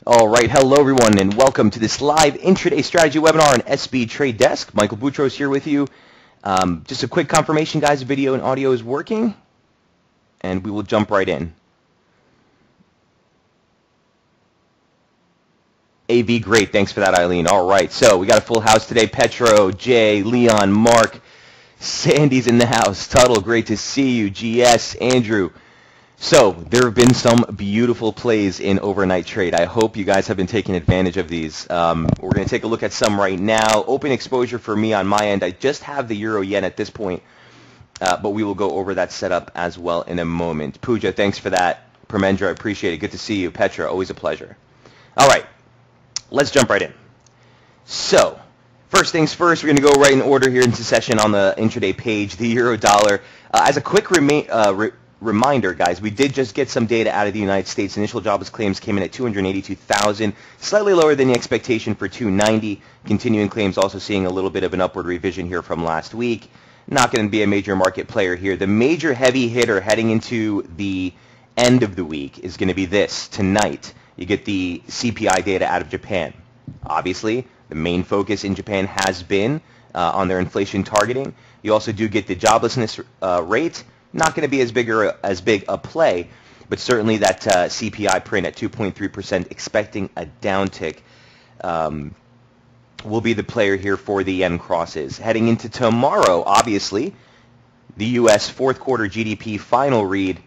All right, hello everyone, and welcome to this live intraday strategy webinar on SB Trade Desk. Michael Boutros here with you. Just a quick confirmation, guys, video and audio is working, and we will jump right in. AV, great, thanks for that, Eileen. All right, so we got a full house today. Petro, Jay, Leon, Mark, Sandy's in the house. Tuttle, great to see you. GS, Andrew. So there have been some beautiful plays in overnight trade. I hope you guys have been taking advantage of these. We're going to take a look at some right now. Open exposure for me on my end. I just have the Euro Yen at this point, but we will go over that setup as well in a moment. Pooja, thanks for that. Premendra, I appreciate it. Good to see you. Petra, always a pleasure. All right, let's jump right in. So first things first, we're going to go right in order here into session on the intraday page, the euro dollar. As a quick reminder, guys, we did just get some data out of the United States. Initial jobless claims came in at 282,000, slightly lower than the expectation for 290. Continuing claims also seeing a little bit of an upward revision here from last week. Not going to be a major market player here. The major heavy hitter heading into the end of the week is going to be this. Tonight, you get the CPI data out of Japan. Obviously, the main focus in Japan has been on their inflation targeting. You also do get the joblessness rate. Not going to be as big a play, but certainly that CPI print at 2.3%, expecting a downtick, will be the player here for the yen crosses. Heading into tomorrow, obviously, the U.S. fourth quarter GDP final read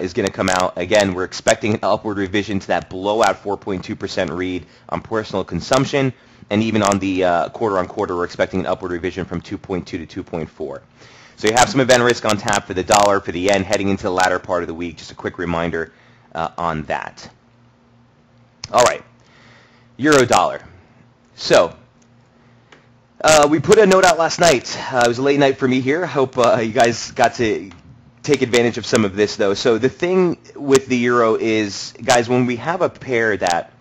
is going to come out. Again, we're expecting an upward revision to that blowout 4.2% read on personal consumption, and even on the quarter-on-quarter, we're expecting an upward revision from 2.2 to 2.4. So you have some event risk on tap for the dollar, for the yen, heading into the latter part of the week. Just a quick reminder on that. All right, euro dollar. So we put a note out last night. It was a late night for me here. Hope you guys got to take advantage of some of this, though. So the thing with the euro is, guys, when we have a pair that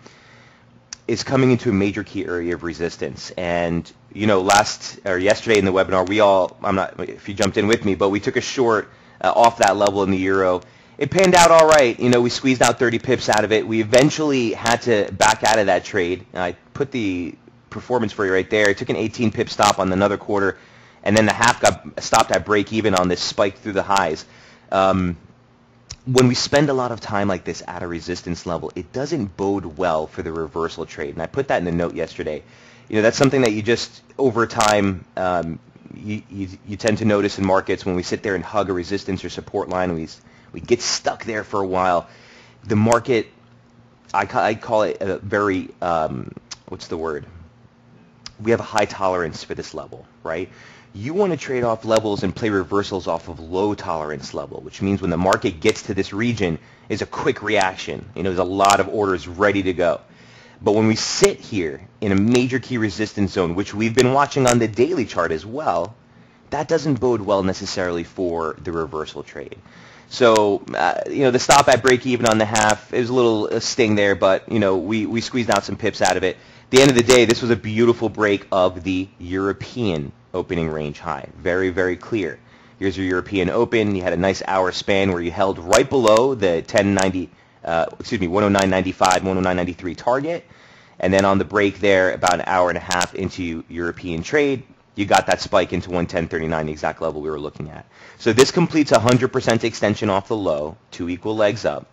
is coming into a major key area of resistance, and you know, yesterday in the webinar, I'm not if you jumped in with me, but we took a short off that level in the euro. It panned out all right. You know, we squeezed out 30 pips out of it. We eventually had to back out of that trade. I put the performance for you right there. I took an 18 pip stop on another quarter, and then the half got stopped at break even on this spike through the highs. When we spend a lot of time like this at a resistance level, it doesn't bode well for the reversal trade. And I put that in the note yesterday. You know, that's something that you just, over time, you tend to notice in markets when we sit there and hug a resistance or support line, and we get stuck there for a while. The market, I call it a very, what's the word? We have a high tolerance for this level, right? You want to trade off levels and play reversals off of low tolerance level, which means when the market gets to this region, is a quick reaction. You know, there's a lot of orders ready to go. But when we sit here in a major key resistance zone, which we've been watching on the daily chart as well, that doesn't bode well necessarily for the reversal trade. So, you know, the stop at break even on the half, is a little sting there, but, you know, we squeezed out some pips out of it. At the end of the day, this was a beautiful break of the European opening range high. Very, very clear. Here's your European open. You had a nice hour span where you held right below the 109.95, 109.93 target. And then on the break there, about an hour and a half into European trade, you got that spike into 110.39, the exact level we were looking at. So this completes 100% extension off the low, 2 equal legs up,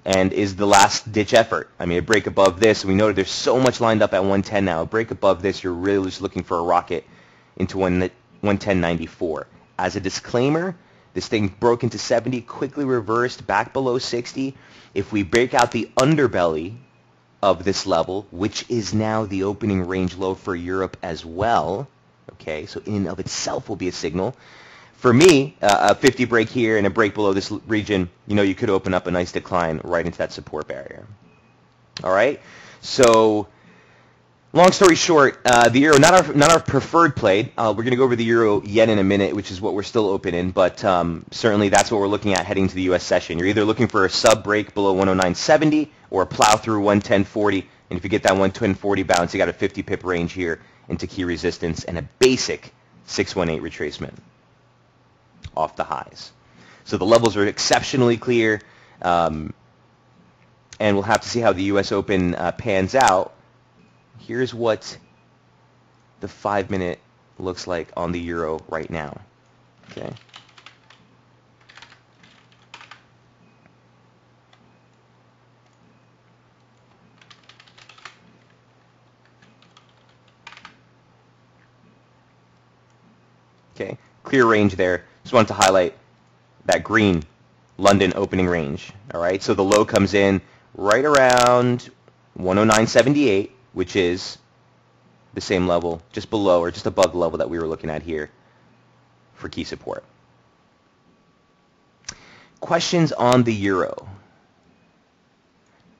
and is the last ditch effort. I mean, a break above this, we know there's so much lined up at 110 now. A break above this, you're really just looking for a rocket into 110.94. As a disclaimer, this thing broke into 70, quickly reversed back below 60. If we break out the underbelly of this level, which is now the opening range low for Europe as well, okay, so in and of itself will be a signal. For me, a 50 break here and a break below this region, you know, you could open up a nice decline right into that support barrier. All right, so long story short, the euro, not our preferred play. We're going to go over the euro yen in a minute, which is what we're still open in, but certainly that's what we're looking at heading to the U.S. session. You're either looking for a sub break below 109.70 or a plow through 110.40, and if you get that 110.40 bounce, you got a 50 pip range here into key resistance and a basic 618 retracement off the highs. So the levels are exceptionally clear. and we'll have to see how the U.S. Open pans out. Here's what the 5-minute looks like on the euro right now. Okay. Okay, clear range there. Just wanted to highlight that green London opening range. All right, so the low comes in right around 109.78, which is the same level, just below or just above the level that we were looking at here for key support. Questions on the euro.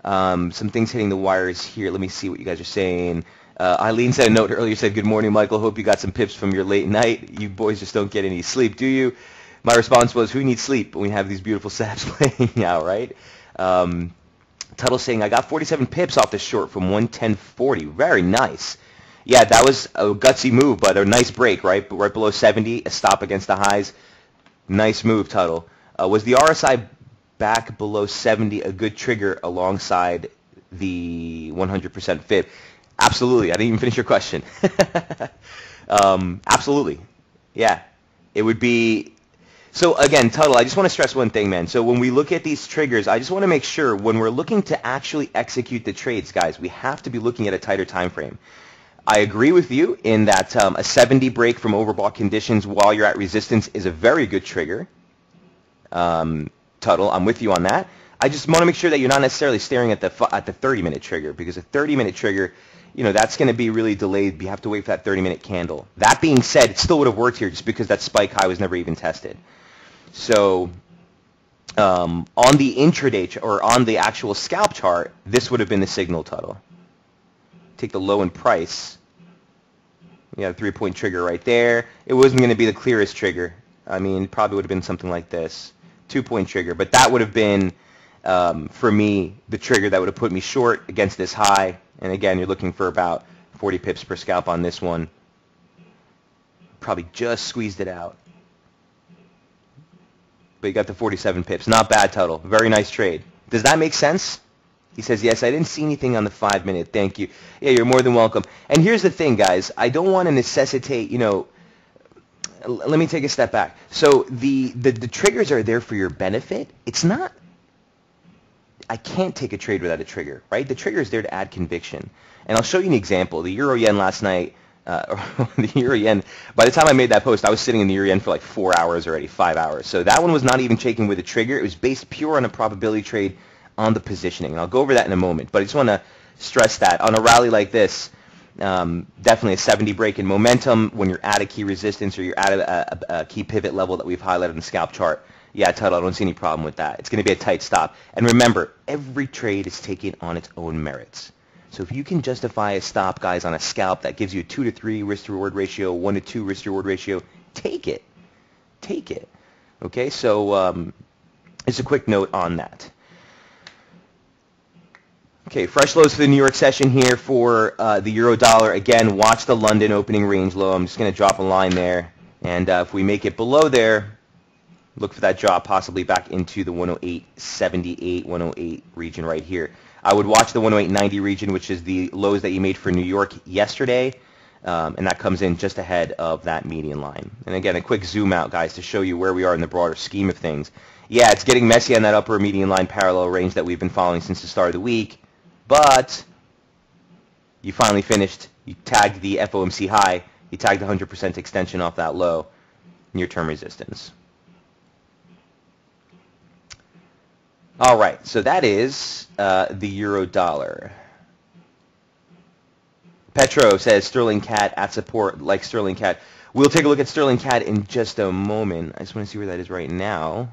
Some things hitting the wires here. Let me see what you guys are saying. Eileen sent a note earlier, said, "Good morning, Michael. Hope you got some pips from your late night. You boys just don't get any sleep, do you?" My response was, who needs sleep when we have these beautiful saps playing out, right? Tuttle saying, "I got 47 pips off the short from 110.40. Very nice." Yeah, that was a gutsy move, but a nice break, right? Right below 70, a stop against the highs. Nice move, Tuttle. Was the RSI back below 70 a good trigger alongside the 100% fib? Absolutely. I didn't even finish your question. Absolutely. Yeah. It would be... So again, Tuttle, I just want to stress one thing, man. So when we look at these triggers, I just want to make sure when we're looking to actually execute the trades, guys, we have to be looking at a tighter time frame. I agree with you in that a 70 break from overbought conditions while you're at resistance is a very good trigger. Tuttle, I'm with you on that. I just want to make sure that you're not necessarily staring at the 30-minute trigger, because a 30-minute trigger, that's going to be really delayed. You have to wait for that 30-minute candle. That being said, it still would have worked here just because that spike high was never even tested. So on the intraday or on the actual scalp chart, this would have been the signal, Tuttle. Take the low in price. You have a 3-point trigger right there. It wasn't going to be the clearest trigger. I mean, it probably would have been something like this. 2-point trigger. But that would have been, for me, the trigger that would have put me short against this high. And again, you're looking for about 40 pips per scalp on this one. Probably just squeezed it out. But you got the 47 pips. Not bad, Tuttle. Very nice trade. Does that make sense? He says, yes, I didn't see anything on the 5-minute. Thank you. Yeah, you're more than welcome. And here's the thing, guys. I don't want to necessitate, let me take a step back. So the triggers are there for your benefit. It's not, I can't take a trade without a trigger, right? The trigger is there to add conviction. And I'll show you an example. The Euro Yen last night, the Euro Yen, by the time I made that post, I was sitting in the Euro Yen for like 4 hours already, 5 hours. So that one was not even taken with a trigger. It was based pure on a probability trade on the positioning. And I'll go over that in a moment. But I just want to stress that on a rally like this, definitely a 70 break in momentum when you're at a key resistance or you're at a key pivot level that we've highlighted on the scalp chart. Yeah, Tuttle, I don't see any problem with that. It's going to be a tight stop. And remember, every trade is taken on its own merits. So if you can justify a stop, guys, on a scalp that gives you a 2 to 3 risk-to-reward ratio, 1 to 2 risk-to-reward ratio, take it. Take it. Okay, so just a quick note on that. Okay, fresh lows for the New York session here for the euro dollar. Again, watch the London opening range low. I'm just going to drop a line there. And if we make it below there, look for that drop possibly back into the 108.78, 108 region right here. I would watch the 108.90 region, which is the lows that you made for New York yesterday. And that comes in just ahead of that median line. And again, a quick zoom out, guys, to show you where we are in the broader scheme of things. Yeah, it's getting messy on that upper median line parallel range that we've been following since the start of the week. But you finally finished. You tagged the FOMC high. You tagged the 100% extension off that low, near-term resistance. All right, so that is the euro dollar. Petro says Sterling CAD at support, like Sterling CAD. We'll take a look at Sterling CAD in just a moment. I just want to see where that is right now.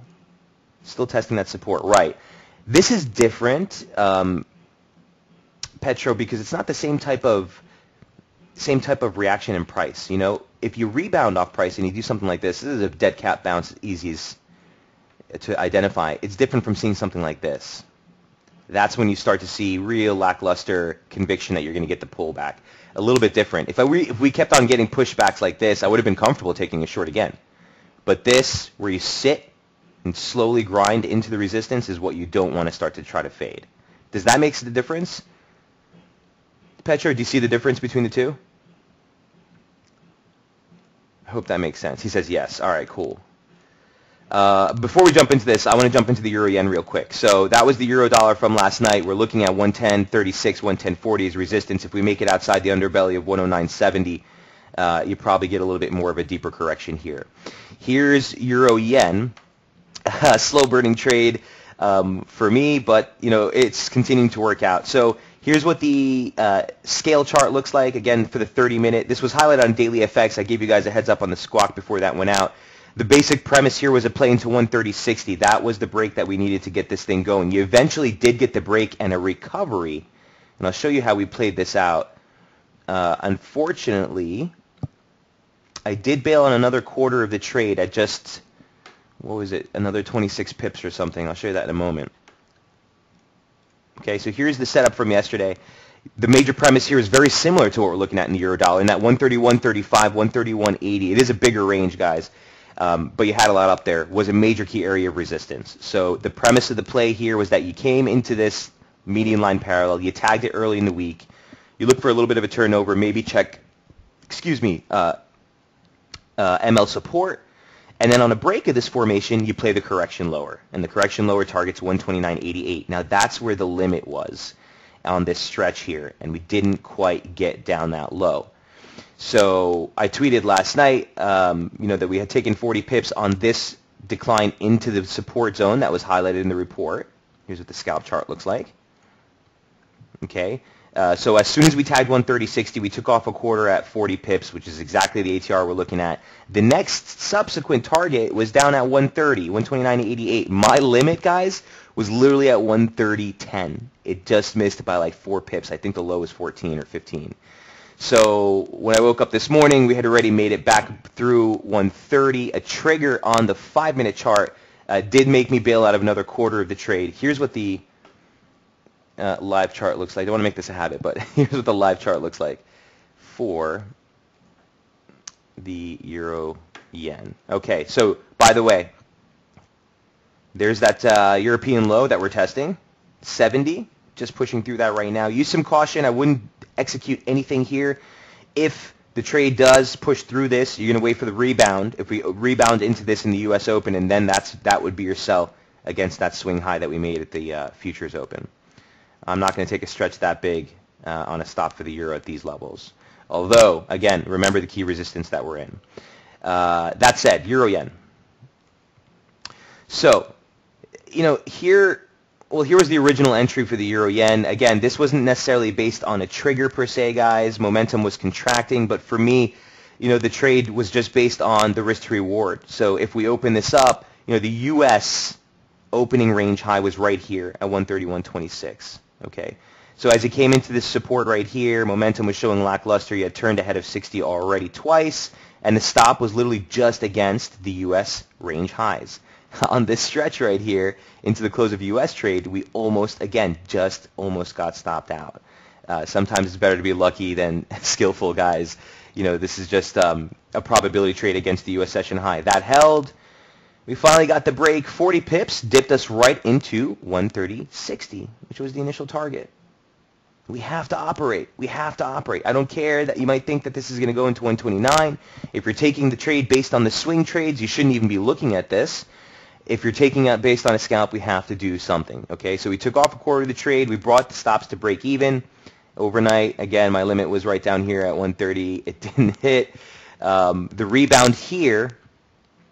Still testing that support. Right. This is different, Petro, because it's not the same type of reaction in price. If you rebound off price and you do something like this is a dead cat bounce, easy as to identify. It's different from seeing something like this. That's when you start to see real lackluster conviction that you're going to get the pullback. A little bit different. If we kept on getting pushbacks like this, I would have been comfortable taking a short again. But this, where you sit and slowly grind into the resistance, is what you don't want to start to try to fade. Does that make the difference? Petro, do you see the difference between the two? I hope that makes sense. He says yes. All right, cool. Before we jump into this, I want to jump into the euro yen real quick. So that was the euro dollar from last night. We're looking at 110.36, 110.40 as resistance. If we make it outside the underbelly of 109.70, you probably get a little bit more of a deeper correction here. Here's euro yen, slow burning trade for me, but it's continuing to work out. So here's what the scale chart looks like. Again, for the 30-minute, this was highlighted on Daily FX. I gave you guys a heads up on the squawk before that went out. The basic premise here was a play into 130.60. That was the break that we needed to get this thing going. You eventually did get the break and a recovery, and I'll show you how we played this out. Unfortunately, I did bail on another quarter of the trade at just, what was it, another 26 pips or something. I'll show you that in a moment. Okay, so here's the setup from yesterday. The major premise here is very similar to what we're looking at in the euro dollar, in that 131.35, 131.80. It is a bigger range, guys. But you had a lot up there, was a major key area of resistance. So the premise of the play here was that you came into this median line parallel, you tagged it early in the week, you look for a little bit of a turnover, maybe check, ML support, and then on a break of this formation, you play the correction lower, and the correction lower targets 129.88. Now that's where the limit was on this stretch here, and we didn't quite get down that low. So I tweeted last night, that we had taken 40 pips on this decline into the support zone that was highlighted in the report. Here's what the scalp chart looks like. Okay, so as soon as we tagged 130.60, we took off a quarter at 40 pips, which is exactly the ATR we're looking at. The next subsequent target was down at 130, 129.88. My limit, guys, was literally at 130.10. It just missed by like 4 pips. I think the low was 14 or 15. So when I woke up this morning, we had already made it back through 130. A trigger on the 5-minute chart did make me bail out of another quarter of the trade. Here's what the live chart looks like. I don't want to make this a habit, but here's what the live chart looks like for the euro yen. Okay, so by the way, there's that European low that we're testing, 70. Just pushing through that right now. Use some caution. I wouldn't execute anything here. If the trade does push through this, you're going to wait for the rebound. If we rebound into this in the U.S. Open, and then that would be your sell against that swing high that we made at the Futures Open. I'm not going to take a stretch that big on a stop for the euro at these levels. Although, again, remember the key resistance that we're in. That said, euro yen. So, here was the original entry for the euro yen. Again, this wasn't necessarily based on a trigger per se, guys. Momentum was contracting, but for me, the trade was just based on the risk to reward. So if we open this up, the U.S. opening range high was right here at 131.26. Okay. So as it came into this support right here, momentum was showing lackluster. You had turned ahead of 60 already twice, and the stop was literally just against the U.S. range highs. On this stretch right here into the close of U.S. trade, we almost got stopped out. Sometimes it's better to be lucky than skillful, guys. This is just a probability trade against the U.S. session high. That held. We finally got the break. 40 pips dipped us right into 130.60, which was the initial target. We have to operate. We have to operate. I don't care that you might think that this is going to go into 129. If you're taking the trade based on the swing trades, you shouldn't even be looking at this. If you're taking it based on a scalp, we have to do something. Okay, so we took off a quarter of the trade. We brought the stops to break even. Overnight, again, my limit was right down here at 130. It didn't hit. The rebound here,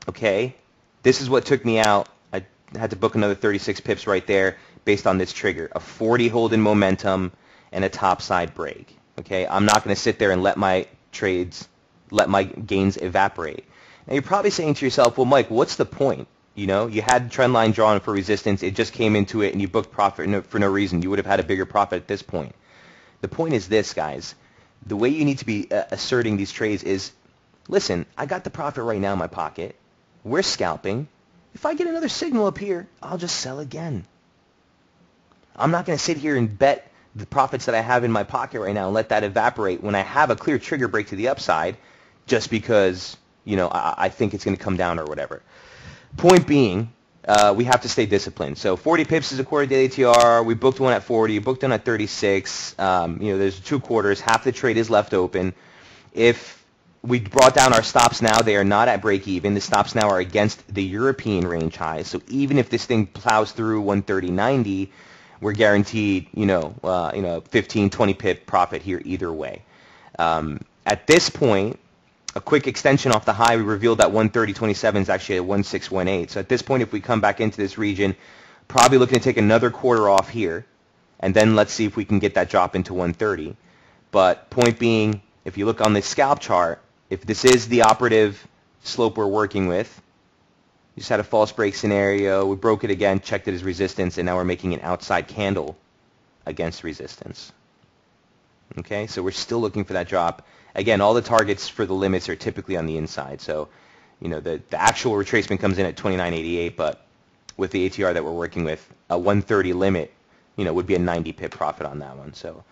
okay, this is what took me out. I had to book another 36 pips right there based on this trigger. A 40 hold in momentum and a topside break. Okay, I'm not going to sit there and let my gains evaporate. Now, you're probably saying to yourself, well, Mike, what's the point? You had the trend line drawn for resistance. It just came into it, and you booked profit for no reason. You would have had a bigger profit at this point. The point is this, guys. The way you need to be asserting these trades is, listen, I got the profit right now in my pocket. We're scalping. If I get another signal up here, I'll just sell again. I'm not going to sit here and bet the profits that I have in my pocket right now and let that evaporate when I have a clear trigger break to the upside just because, I think it's going to come down or whatever. Point being, we have to stay disciplined. So 40 pips is a quarter daily ATR. We booked one at 40, booked one at 36. There's 2 quarters. Half the trade is left open. If we brought down our stops now, they are not at break even. The stops now are against the European range highs. So even if this thing plows through 130.90, we're guaranteed, 15, 20 pip profit here either way. At this point, a quick extension off the high, we revealed that 130.27 is actually at 1618. So at this point, if we come back into this region, probably looking to take another quarter off here, and then let's see if we can get that drop into 130. But point being, if you look on the scalp chart, if this is the operative slope we're working with, you just had a false break scenario, we broke it again, checked it as resistance, and now we're making an outside candle against resistance. Okay, so we're still looking for that drop. Again, all the targets for the limits are typically on the inside. So, the actual retracement comes in at 29.88, but with the ATR that we're working with, a 130 limit, would be a 90 pip profit on that one. So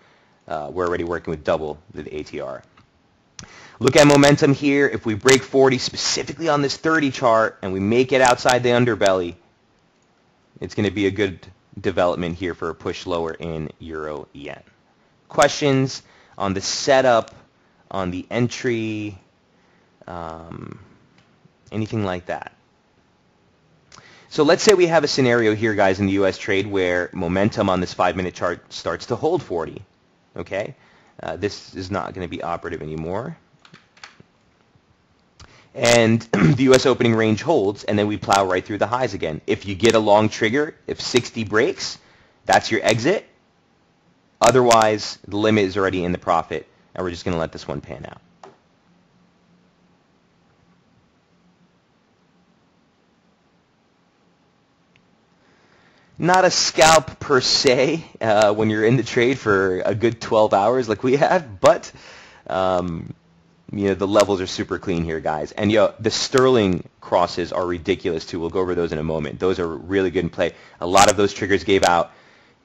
we're already working with double the ATR. Look at momentum here. If we break 40 specifically on this 30 chart and we make it outside the underbelly, it's going to be a good development here for a push lower in Euro Yen. Questions on the setup, on the entry, anything like that? So let's say we have a scenario here, guys, in the U.S. trade where momentum on this 5-minute chart starts to hold 40. Okay, this is not going to be operative anymore. And the U.S. opening range holds, and then we plow right through the highs again. If you get a long trigger, if 60 breaks, that's your exit. Otherwise, the limit is already in the profit, and we're just going to let this one pan out. Not a scalp per se when you're in the trade for a good 12 hours like we have, but the levels are super clean here, guys. And the sterling crosses are ridiculous too. We'll go over those in a moment. Those are really good in play. A lot of those triggers gave out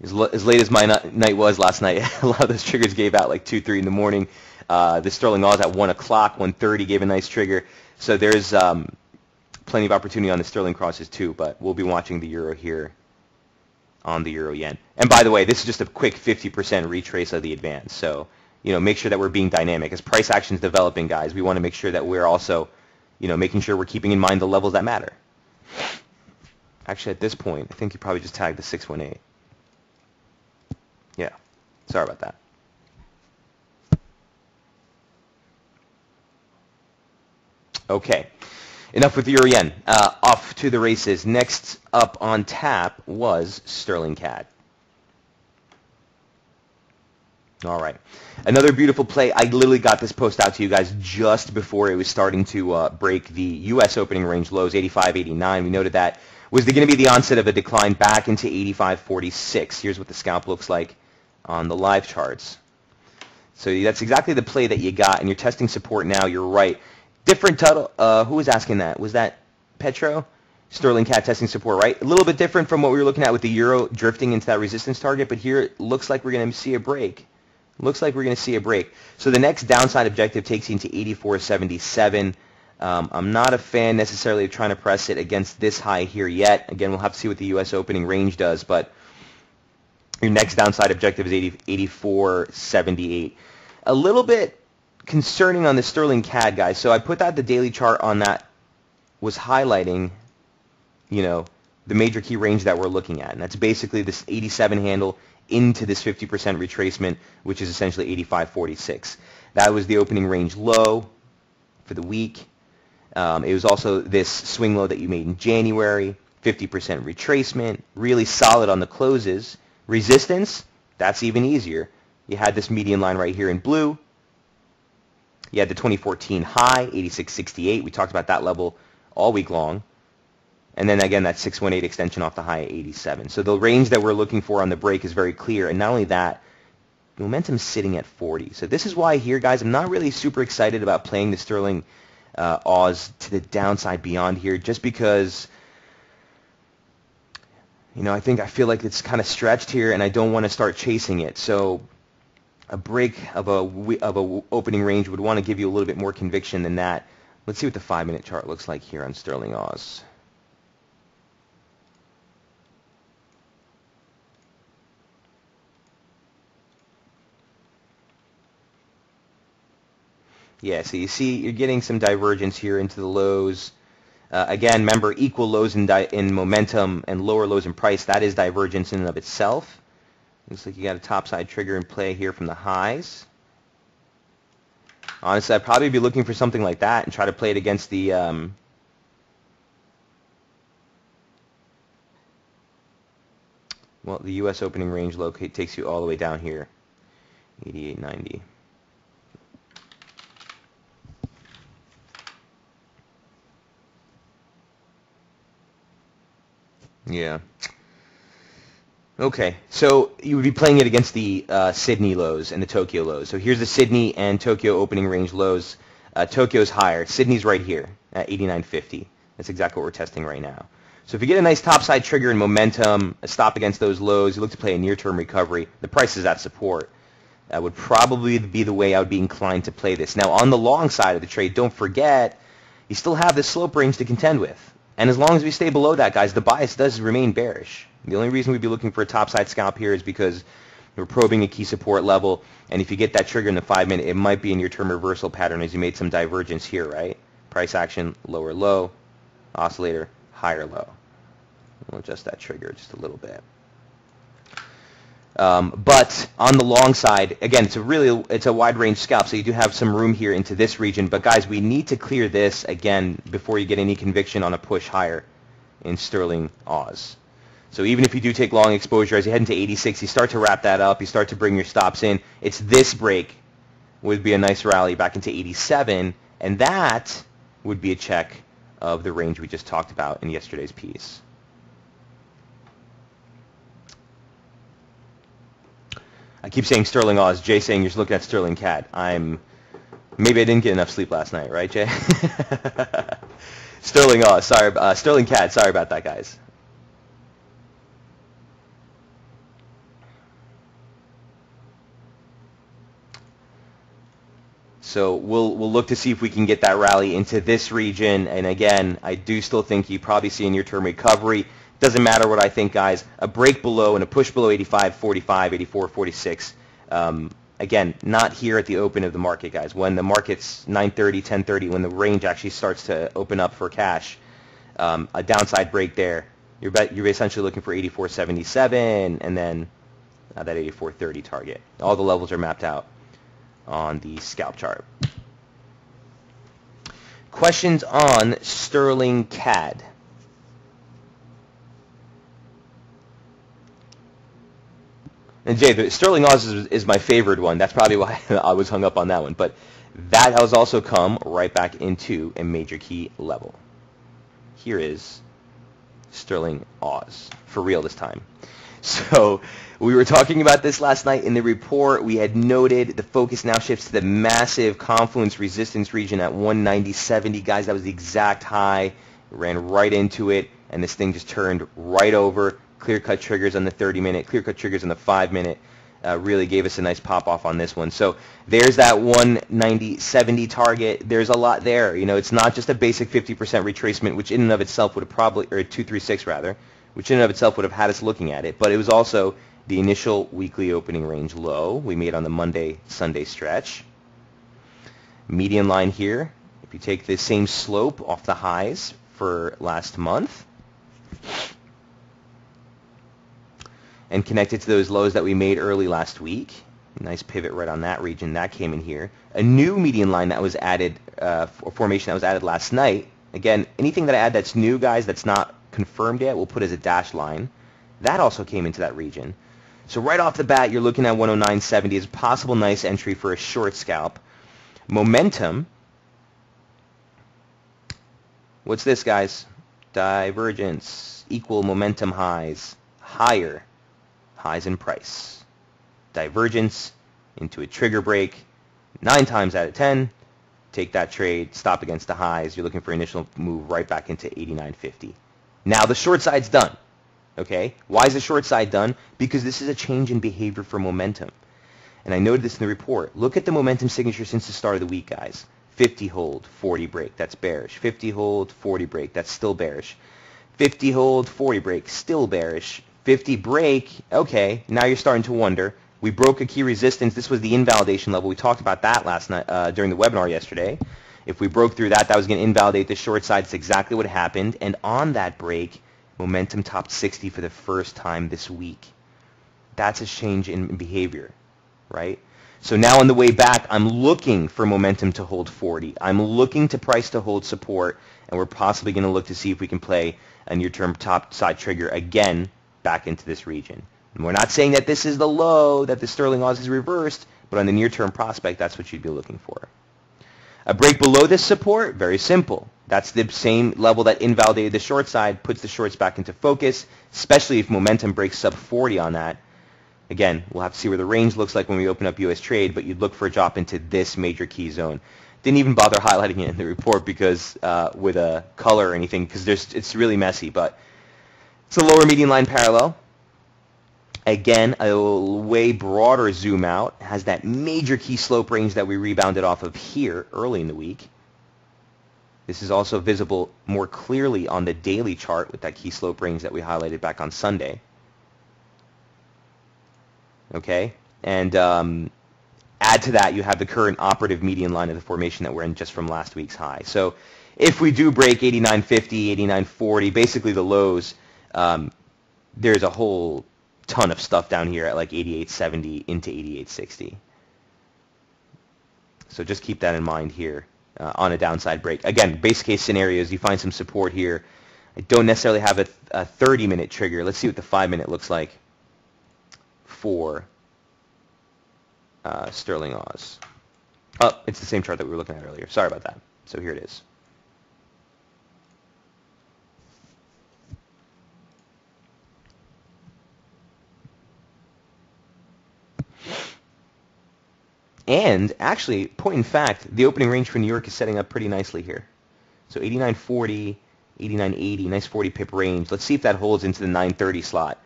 as late as my night was last night. A lot of those triggers gave out like 2, 3 in the morning. The sterling Oz at 1 o'clock, 1:30 gave a nice trigger. So there's plenty of opportunity on the sterling crosses too. But we'll be watching the euro here on the Euro Yen. And by the way, this is just a quick 50% retrace of the advance. So, make sure that we're being dynamic. As price action's developing, guys, we want to make sure that we're also, making sure we're keeping in mind the levels that matter. Actually, at this point, I think you probably just tagged the 618. Yeah, sorry about that. Okay. Enough with Euro Yen. Off to the races. Next up on tap was Sterling CAD. All right. Another beautiful play. I literally got this post out to you guys just before it was starting to break the U.S. opening range lows, 85.89. We noted that was going to be the onset of a decline back into 85.46. Here's what the scalp looks like on the live charts. So that's exactly the play that you got, and you're testing support now. You're right. Different title. Who was asking that? Was that Petro? Sterling CAD testing support, right? A little bit different from what we were looking at with the euro drifting into that resistance target, but here it looks like we're going to see a break. Looks like we're going to see a break. So the next downside objective takes you into 84.77. I'm not a fan necessarily of trying to press it against this high here yet. Again, we'll have to see what the U.S. opening range does, but your next downside objective is 84.78. A little bit concerning on the Sterling CAD, guys. So I put out the daily chart on that, was highlighting, the major key range that we're looking at. And that's basically this 87 handle into this 50% retracement, which is essentially 85.46. That was the opening range low for the week. It was also this swing low that you made in January, 50% retracement, really solid on the closes. Resistance, that's even easier. You had this median line right here in blue. You had the 2014 high, 86.68. We talked about that level all week long. And then again, that 618 extension off the high at 87. So the range that we're looking for on the break is very clear. And not only that, momentum's sitting at 40. So this is why here, guys, I'm not really super excited about playing the Sterling Oz to the downside beyond here, just because, I feel like it's kind of stretched here, and I don't want to start chasing it. So a break of a opening range would want to give you a little bit more conviction than that. Let's see what the 5-minute chart looks like here on Sterling Oz. Yeah, so you see you're getting some divergence here into the lows. Again, remember, equal lows in momentum and lower lows in price, that is divergence in and of itself. Looks like you got a topside trigger in play here from the highs. Honestly, I'd probably be looking for something like that and try to play it against the... well, the U.S. opening range low takes you all the way down here, 88.90. Yeah. Okay, so you would be playing it against the Sydney lows and the Tokyo lows. So here's the Sydney and Tokyo opening range lows. Tokyo's higher. Sydney's right here at 89.50. That's exactly what we're testing right now. So if you get a nice topside trigger and momentum, a stop against those lows, you look to play a near-term recovery. The price is at support. That would probably be the way I would be inclined to play this. Now, on the long side of the trade, don't forget, you still have this slope range to contend with. And as long as we stay below that, guys, the bias does remain bearish. The only reason we'd be looking for a topside scalp here is because we're probing a key support level, and if you get that trigger in the 5-minute, it might be in your term reversal pattern as you made some divergence here, right? Price action, lower low, oscillator, higher low. We'll adjust that trigger just a little bit. But on the long side, again, it's a wide range scalp, so you do have some room here into this region. But guys, we need to clear this again before you get any conviction on a push higher in sterling Aus. So even if you do take long exposure, as you head into 86, you start to wrap that up, you start to bring your stops in. It's this break would be a nice rally back into 87, and that would be a check of the range we just talked about in yesterday's piece. I keep saying sterling Aus. Jay saying you're looking at sterling CAD. Maybe I didn't get enough sleep last night, right, Jay? Sterling Aus. Sorry, sterling CAD. Sorry about that, guys. So we'll look to see if we can get that rally into this region. And again, I do still think you probably see a near-term recovery. Doesn't matter what I think, guys. A break below and a push below 85.45, 84.46. Again, not here at the open of the market, guys. When the market's 9:30, 10:30, when the range actually starts to open up for cash, a downside break there. You're essentially looking for 84.77 and then that 84.30 target. All the levels are mapped out on the scalp chart. Questions on sterling CAD? And Jay, the sterling Aus is my favorite one. That's probably why I was hung up on that one. But that has also come right back into a major key level. Here is sterling Aus, for real this time. So we were talking about this last night in the report. We had noted the focus now shifts to the massive confluence resistance region at 190.70. Guys, that was the exact high. Ran right into it, and this thing just turned right over. Clear-cut triggers on the 30-minute, clear-cut triggers on the 5-minute. Really gave us a nice pop-off on this one. So there's that 190.70 target. There's a lot there. You know, it's not just a basic 50% retracement, which in and of itself would have probably, or 236 rather, which in and of itself would have had us looking at it. But it was also the initial weekly opening range low we made on the Monday-Sunday stretch. Median line here, if you take the same slope off the highs for last month, and connect it to those lows that we made early last week. Nice pivot right on that region. That came in here. A new median line that was added, formation that was added last night. Again, anything that I add that's new, guys, that's not confirmed yet, we'll put as a dashed line. That also came into that region. So right off the bat, you're looking at 109.70 as a possible nice entry for a short scalp. Momentum. What's this, guys? Divergence. Equal momentum highs. Higher highs in price. Divergence into a trigger break. 9 times out of 10, take that trade, stop against the highs. You're looking for initial move right back into 89.50. Now the short side's done. Okay? Why is the short side done? Because this is a change in behavior for momentum. And I noted this in the report. Look at the momentum signature since the start of the week, guys. 50 hold, 40 break. That's bearish. 50 hold, 40 break. That's still bearish. 50 hold, 40 break. Still bearish. 50 break, okay, now you're starting to wonder, We broke a key resistance. This was the invalidation level. We talked about that last night during the webinar yesterday. If we broke through that, that was going to invalidate the short side. It's exactly what happened. And on that break, momentum topped 60 for the first time this week. That's a change in behavior, right? So now on the way back, I'm looking for momentum to hold 40. I'm looking to price to hold support, and we're possibly going to look to see if we can play a near-term top side trigger again back into this region. And we're not saying that this is the low, that the sterling Oz is reversed, but on the near-term prospect, that's what you'd be looking for. A break below this support, very simple. That's the same level that invalidated the short side, puts the shorts back into focus, especially if momentum breaks sub 40 on that. Again, we'll have to see where the range looks like when we open up U.S. trade, but you'd look for a drop into this major key zone. Didn't even bother highlighting it in the report because with a color or anything, because it's really messy, but it's a lower median line parallel. Again, a way broader zoom out, has that major key slope range that we rebounded off of here early in the week. This is also visible more clearly on the daily chart with that key slope range that we highlighted back on Sunday. Okay, and add to that, you have the current operative median line of the formation that we're in just from last week's high. So if we do break 89.50, 89.40, basically the lows, there's a whole ton of stuff down here at like 88.70 into 88.60. So just keep that in mind here on a downside break. Again, base case scenarios, you find some support here. I don't necessarily have a 30-minute trigger. Let's see what the 5-minute looks like for sterling Oz. Oh, it's the same chart that we were looking at earlier. Sorry about that. So here it is. And actually, point in fact, the opening range for New York is setting up pretty nicely here. So 89.40, 89.80, nice 40 pip range. Let's see if that holds into the 9.30 slot.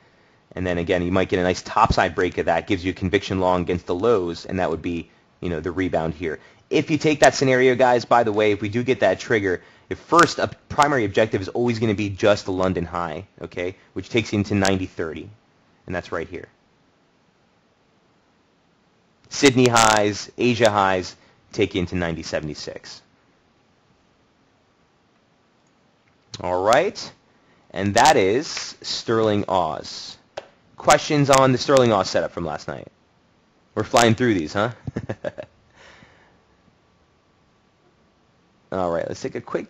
And then again, you might get a nice topside break of that, gives you a conviction long against the lows, and that would be, you know, the rebound here. If you take that scenario, guys, by the way, if we do get that trigger, if first a primary objective is always going to be just the London high, okay, which takes you into 90.30, and that's right here. Sydney highs, Asia highs take you into 90.76. All right, and that is sterling Oz. Questions on the sterling Oz setup from last night? We're flying through these, huh? All right, let's take a quick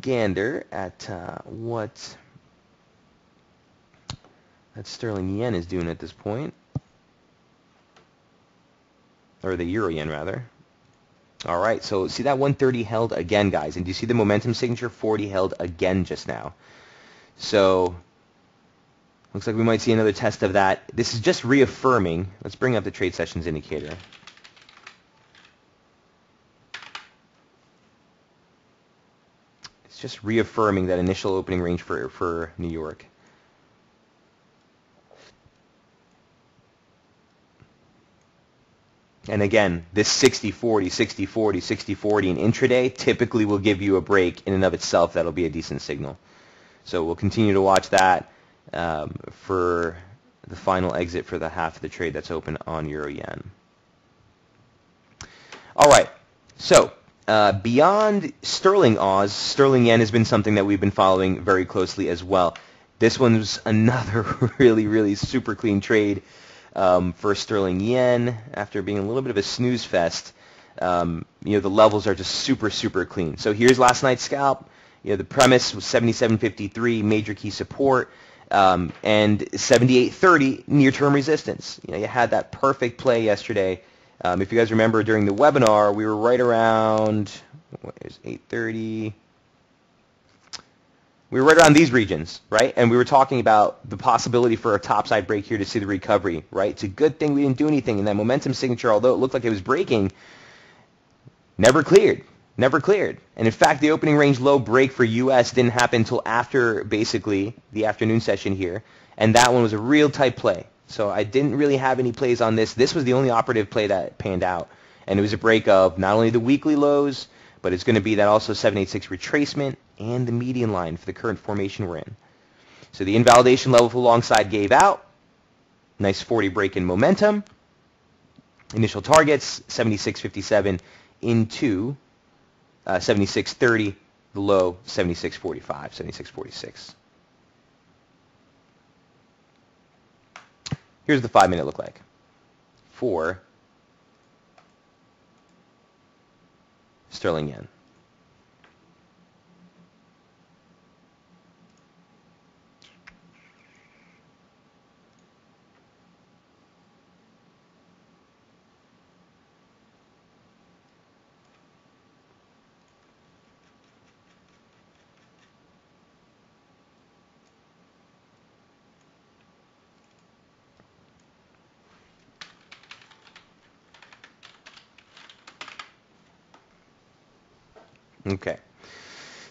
gander at what that sterling yen is doing at this point. Or the euro yen, rather. All right, so see that 130 held again, guys. And do you see the momentum signature 40 held again just now? So looks like we might see another test of that. This is just reaffirming. Let's bring up the trade sessions indicator. It's just reaffirming that initial opening range for New York. And again, this 60-40, 60-40, 60-40 in intraday typically will give you a break in and of itself. That'll be a decent signal. So we'll continue to watch that for the final exit for the half of the trade that's open on euro yen. All right. So beyond sterling Oz, sterling yen has been something that we've been following very closely as well. This one's another really super clean trade. For sterling yen, after being a little bit of a snooze fest, you know, the levels are just super clean. So here's last night's scalp. You know, the premise was 77.53, major key support, and 78.30, near-term resistance. You know, you had that perfect play yesterday. If you guys remember during the webinar, we were right around, what is 8:30? We were right around these regions, right? And we were talking about the possibility for a topside break here to see the recovery, right? It's a good thing we didn't do anything. And that momentum signature, although it looked like it was breaking, never cleared. And in fact, the opening range low break for U.S. didn't happen until after basically the afternoon session here. And that one was a real tight play. So I didn't really have any plays on this. This was the only operative play that panned out. And it was a break of not only the weekly lows, but it's going to be that also 786 retracement and the median line for the current formation we're in. So the invalidation level for long side gave out. Nice 40 break in momentum. Initial targets, 76.57 into 76.30. The low, 76.45, 76.46. Here's the 5-minute look like for sterling yen. Okay,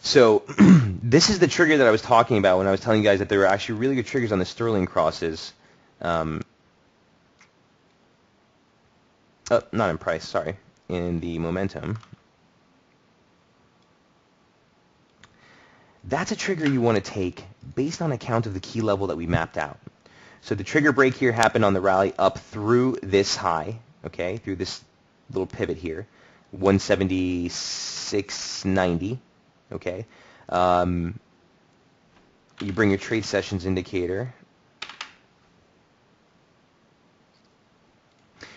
so this is the trigger that I was talking about when I was telling you guys that there were actually really good triggers on the sterling crosses. Oh, not in price, sorry, in the momentum. That's a trigger you want to take based on account of the key level that we mapped out. So the trigger break here happened on the rally up through this high, okay, through this little pivot here, 176.90, okay. You bring your trade sessions indicator.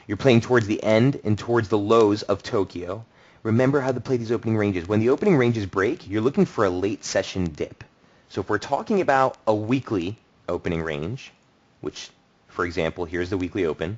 You're playing towards the end and towards the lows of Tokyo. Remember how to play these opening ranges. When the opening ranges break, you're looking for a late session dip. So if we're talking about a weekly opening range, which, for example, here's the weekly open,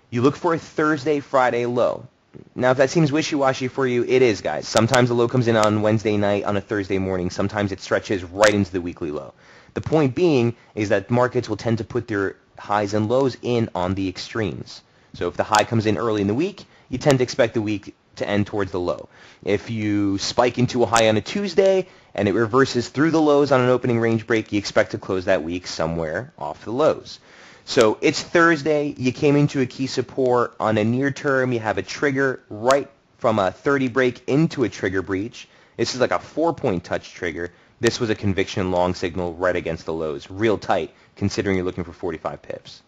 you look for a Thursday, Friday low. Now, if that seems wishy-washy for you, it is, guys. Sometimes the low comes in on Wednesday night, on a Thursday morning. Sometimes it stretches right into the weekly low. The point being is that markets will tend to put their highs and lows in on the extremes. So if the high comes in early in the week, you tend to expect the week to end towards the low. If you spike into a high on a Tuesday and it reverses through the lows on an opening range break, you expect to close that week somewhere off the lows. So it's Thursday, you came into a key support. On a near term, you have a trigger right from a 30 break into a trigger breach. This is like a 4-point touch trigger. This was a conviction long signal right against the lows, real tight, considering you're looking for 45 pips.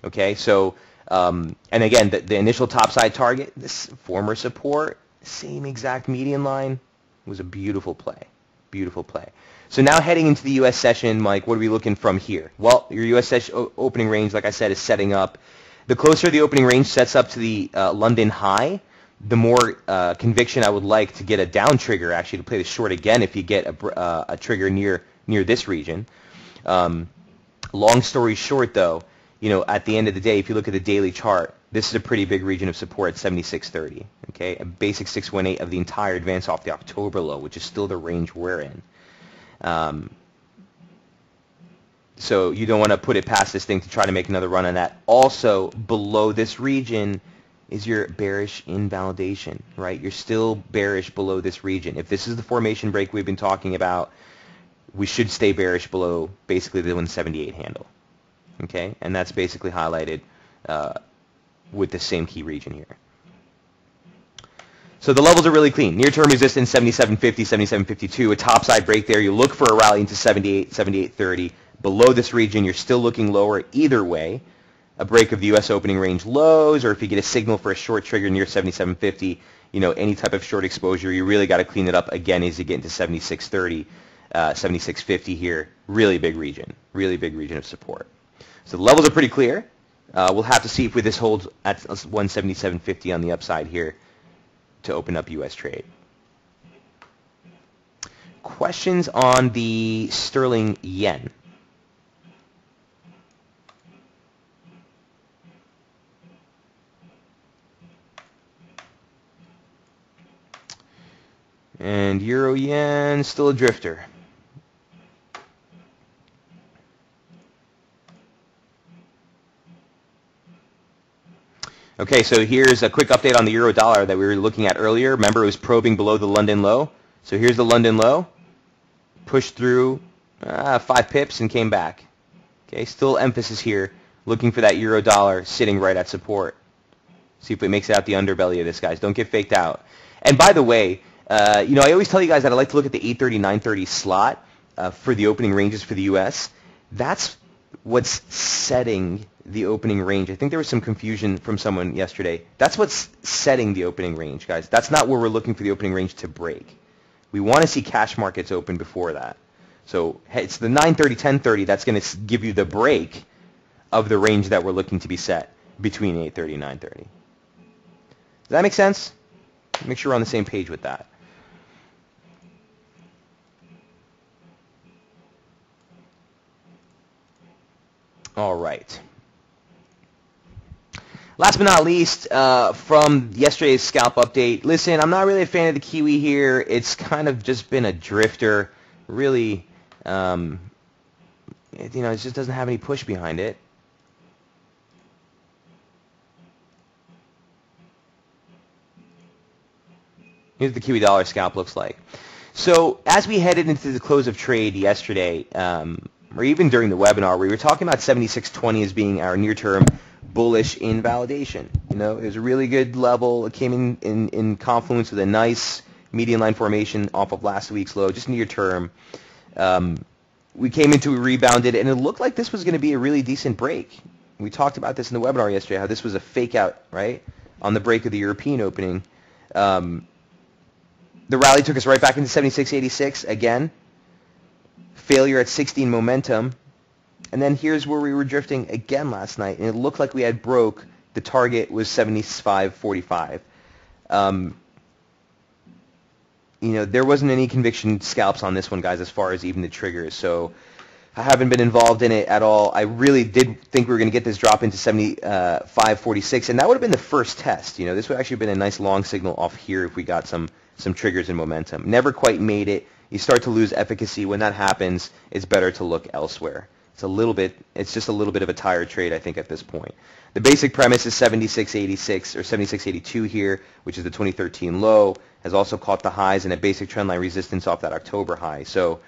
Okay, so and again, the initial topside target, this former support, same exact median line, was a beautiful play. Beautiful play. So now heading into the U.S. session, Mike, what are we looking from here? Well, your U.S. session opening range, like I said, is setting up. The closer the opening range sets up to the London high, the more conviction I would like to get a down trigger, actually, to play the short again if you get a trigger near this region. Long story short, though, you know, at the end of the day, if you look at the daily chart, this is a pretty big region of support at 76.30. Okay, a basic 618 of the entire advance off the October low, which is still the range we're in. So you don't want to put it past this thing to try to make another run on that. Also, below this region is your bearish invalidation, right? You're still bearish below this region. If this is the formation break we've been talking about, we should stay bearish below basically the 178 handle. Okay, and that's basically highlighted with the same key region here. So the levels are really clean. Near-term resistance 77.50, 77.52. A topside break there. You look for a rally into 78, 78.30. Below this region, you're still looking lower either way. A break of the U.S. opening range lows, or if you get a signal for a short trigger near 77.50, you know, any type of short exposure, you really got to clean it up again as you get into 76.30, 76.50 here. Really big region of support. So the levels are pretty clear. We'll have to see if this holds at 177.50 on the upside here to open up U.S. trade. Questions on the sterling yen? And euro yen, still a drifter. Okay, so here's a quick update on the euro dollar that we were looking at earlier. Remember, it was probing below the London low. So here's the London low. Pushed through 5 pips and came back. Okay, still emphasis here. Looking for that euro dollar sitting right at support. See if it makes it out the underbelly of this, guys. Don't get faked out. And by the way, you know, I always tell you guys that I like to look at the 830, 930 slot for the opening ranges for the U.S. That's what's setting the opening range. I think there was some confusion from someone yesterday. That's what's setting the opening range, guys. That's not where we're looking for the opening range to break. We want to see cash markets open before that. So it's the 9:30, 10:30 that's going to give you the break of the range that we're looking to be set between 8:30 and 9:30. Does that make sense? Make sure we're on the same page with that. All right. Last but not least, from yesterday's scalp update, listen, I'm not really a fan of the Kiwi here. It's kind of just been a drifter. Really, it just doesn't have any push behind it. Here's what the Kiwi dollar scalp looks like. So as we headed into the close of trade yesterday, or even during the webinar, we were talking about 76.20 as being our near-term bullish invalidation. It was a really good level. It came in confluence with a nice median line formation off of last week's low, just near term. We came into it, rebounded, and it looked like this was going to be a really decent break. We talked about this in the webinar yesterday, how this was a fake out, right, on the break of the European opening. The rally took us right back into 76.86 again. Failure at 16 momentum. And then here's where we were drifting again last night, and it looked like we had broke. The target was 75.45. There wasn't any conviction scalps on this one, guys, as far as even the triggers. So I haven't been involved in it at all. I really did think we were going to get this drop into 75.46, and that would have been the first test. This would actually have been a nice long signal off here if we got some triggers and momentum. Never quite made it. You start to lose efficacy. When that happens, it's better to look elsewhere. It's just a little bit of a tired trade, I think, at this point. The basic premise is 76.86 or 76.82 here, which is the 2013 low, has also caught the highs and a basic trendline resistance off that October high. So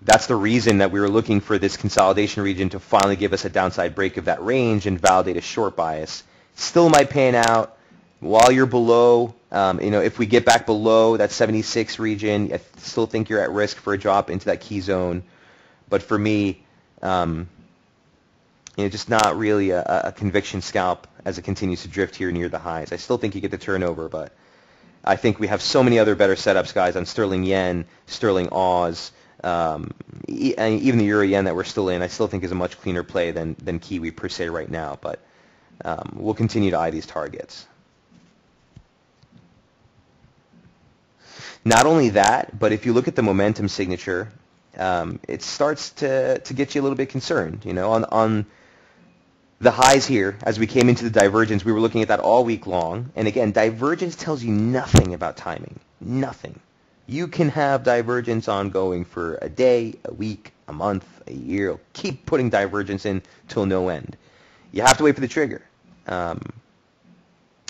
that's the reason that we were looking for this consolidation region to finally give us a downside break of that range and validate a short bias. Still might pan out while you're below. If we get back below that 76 region, I still think you're at risk for a drop into that key zone. But for me, just not really a conviction scalp as it continues to drift here near the highs. I still think you get the turnover, but I think we have so many other better setups, guys, on sterling yen, sterling Aus, and even the euro yen that we're still in. I still think is a much cleaner play than Kiwi per se right now, but we'll continue to eye these targets. Not only that, but if you look at the momentum signature, it starts to get you a little bit concerned. On the highs here, as we came into the divergence, we were looking at that all week long. And again, divergence tells you nothing about timing. Nothing. You can have divergence ongoing for a day, a week, a month, a year. Keep putting divergence in till no end. You have to wait for the trigger.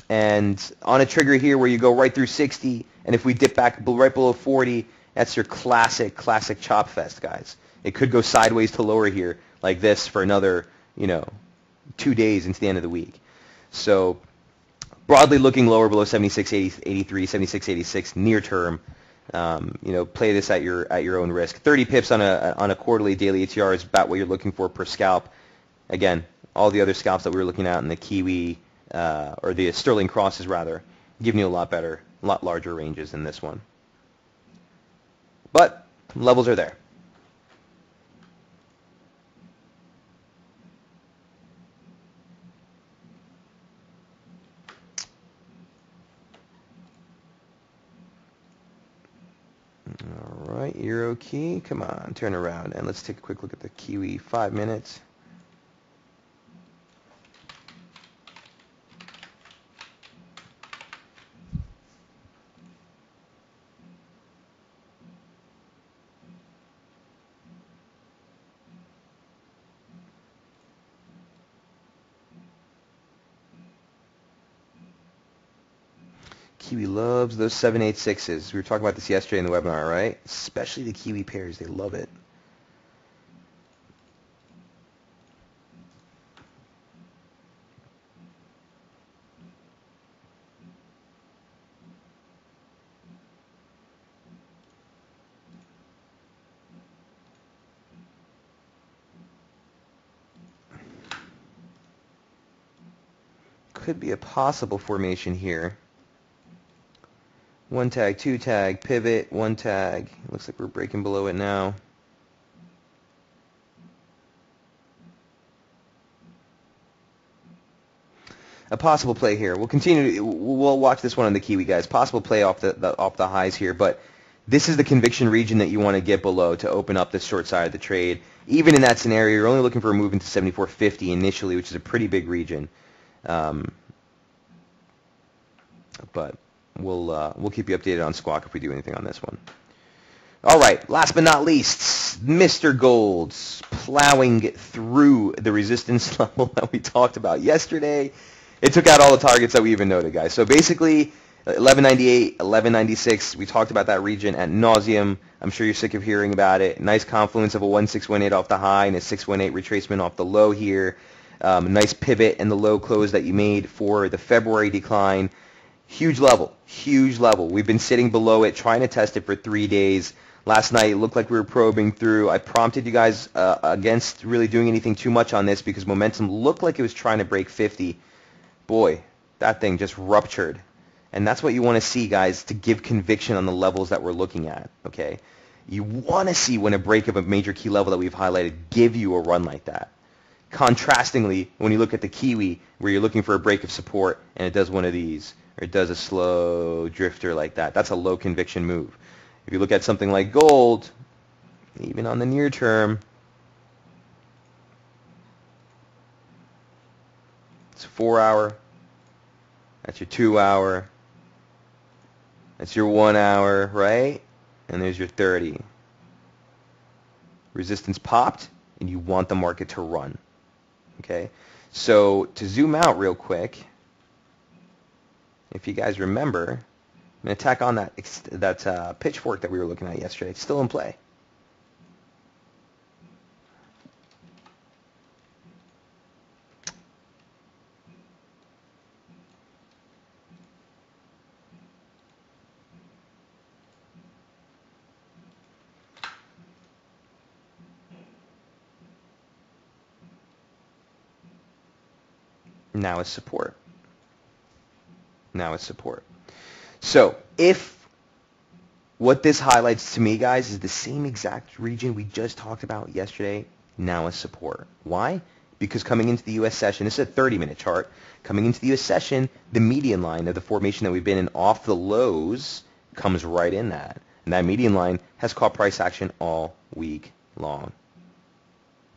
And on a trigger here where you go right through 60, and if we dip back right below 40, that's your classic chop fest, guys. It could go sideways to lower here like this for another, 2 days into the end of the week. So broadly looking lower below 76.83, 76.86 near term. Play this at your own risk. 30 pips on a quarterly daily ATR is about what you're looking for per scalp. Again, all the other scalps that we were looking at in the Kiwi or the sterling crosses rather, giving you a lot larger ranges than this one. But levels are there. All right, Euro key, come on, turn around, and let's take a quick look at the Kiwi 5 minutes. Kiwi loves those 786s. We were talking about this yesterday in the webinar, right? Especially the Kiwi pairs. They love it. could be a possible formation here. One tag, two tag, pivot, one tag. Looks like we're breaking below it now. A possible play here. We'll continue. We'll watch this one on the Kiwi, guys. Possible play off the highs here, but this is the conviction region that you want to get below to open up the short side of the trade. Even in that scenario, you're only looking for a move into 74.50 initially, which is a pretty big region. But we'll keep you updated on Squawk if we do anything on this one. All right, last but not least, Mr. Gold's plowing through the resistance level that we talked about yesterday. It took out all the targets that we even noted, guys. So basically, 1198, 1196, we talked about that region ad nauseum. I'm sure you're sick of hearing about it. Nice confluence of a 1618 off the high and a 618 retracement off the low here. Nice pivot and the low close that you made for the February decline. Huge level, huge level. We've been sitting below it, trying to test it for 3 days. Last night, it looked like we were probing through. I prompted you guys against really doing anything too much on this because momentum looked like it was trying to break 50. Boy, that thing just ruptured. And that's what you want to see, guys, to give conviction on the levels that we're looking at, okay? You want to see when a break of a major key level that we've highlighted give you a run like that. Contrastingly, when you look at the Kiwi, where you're looking for a break of support, and it does one of these, or it does a slow drifter like that, that's a low conviction move. If you look at something like gold, even on the near term, it's 4 hour, that's your 2 hour, that's your 1 hour, right? And there's your 30. Resistance popped, and you want the market to run. Okay? So to zoom out real quick, if you guys remember, I'm going to tack on that pitchfork that we were looking at yesterday. It's still in play. Now is support. Now is support. So if what this highlights to me, guys, is the same exact region we just talked about yesterday, now is support. Why? Because coming into the U.S. session, this is a 30-minute chart. Coming into the U.S. session, the median line of the formation that we've been in off the lows comes right in that. And that median line has caught price action all week long.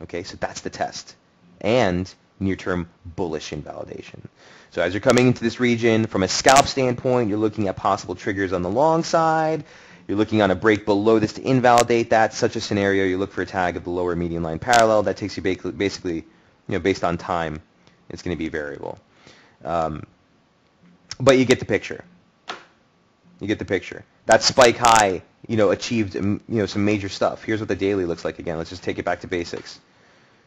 Okay, so that's the test. And near-term bullish invalidation. So as you're coming into this region, from a scalp standpoint, you're looking at possible triggers on the long side. You're looking on a break below this to invalidate that. Such a scenario, you look for a tag of the lower median line parallel. That takes you basically, based on time, it's going to be variable. But you get the picture. You get the picture. That spike high, achieved, some major stuff. Here's what the daily looks like again. Let's just take it back to basics.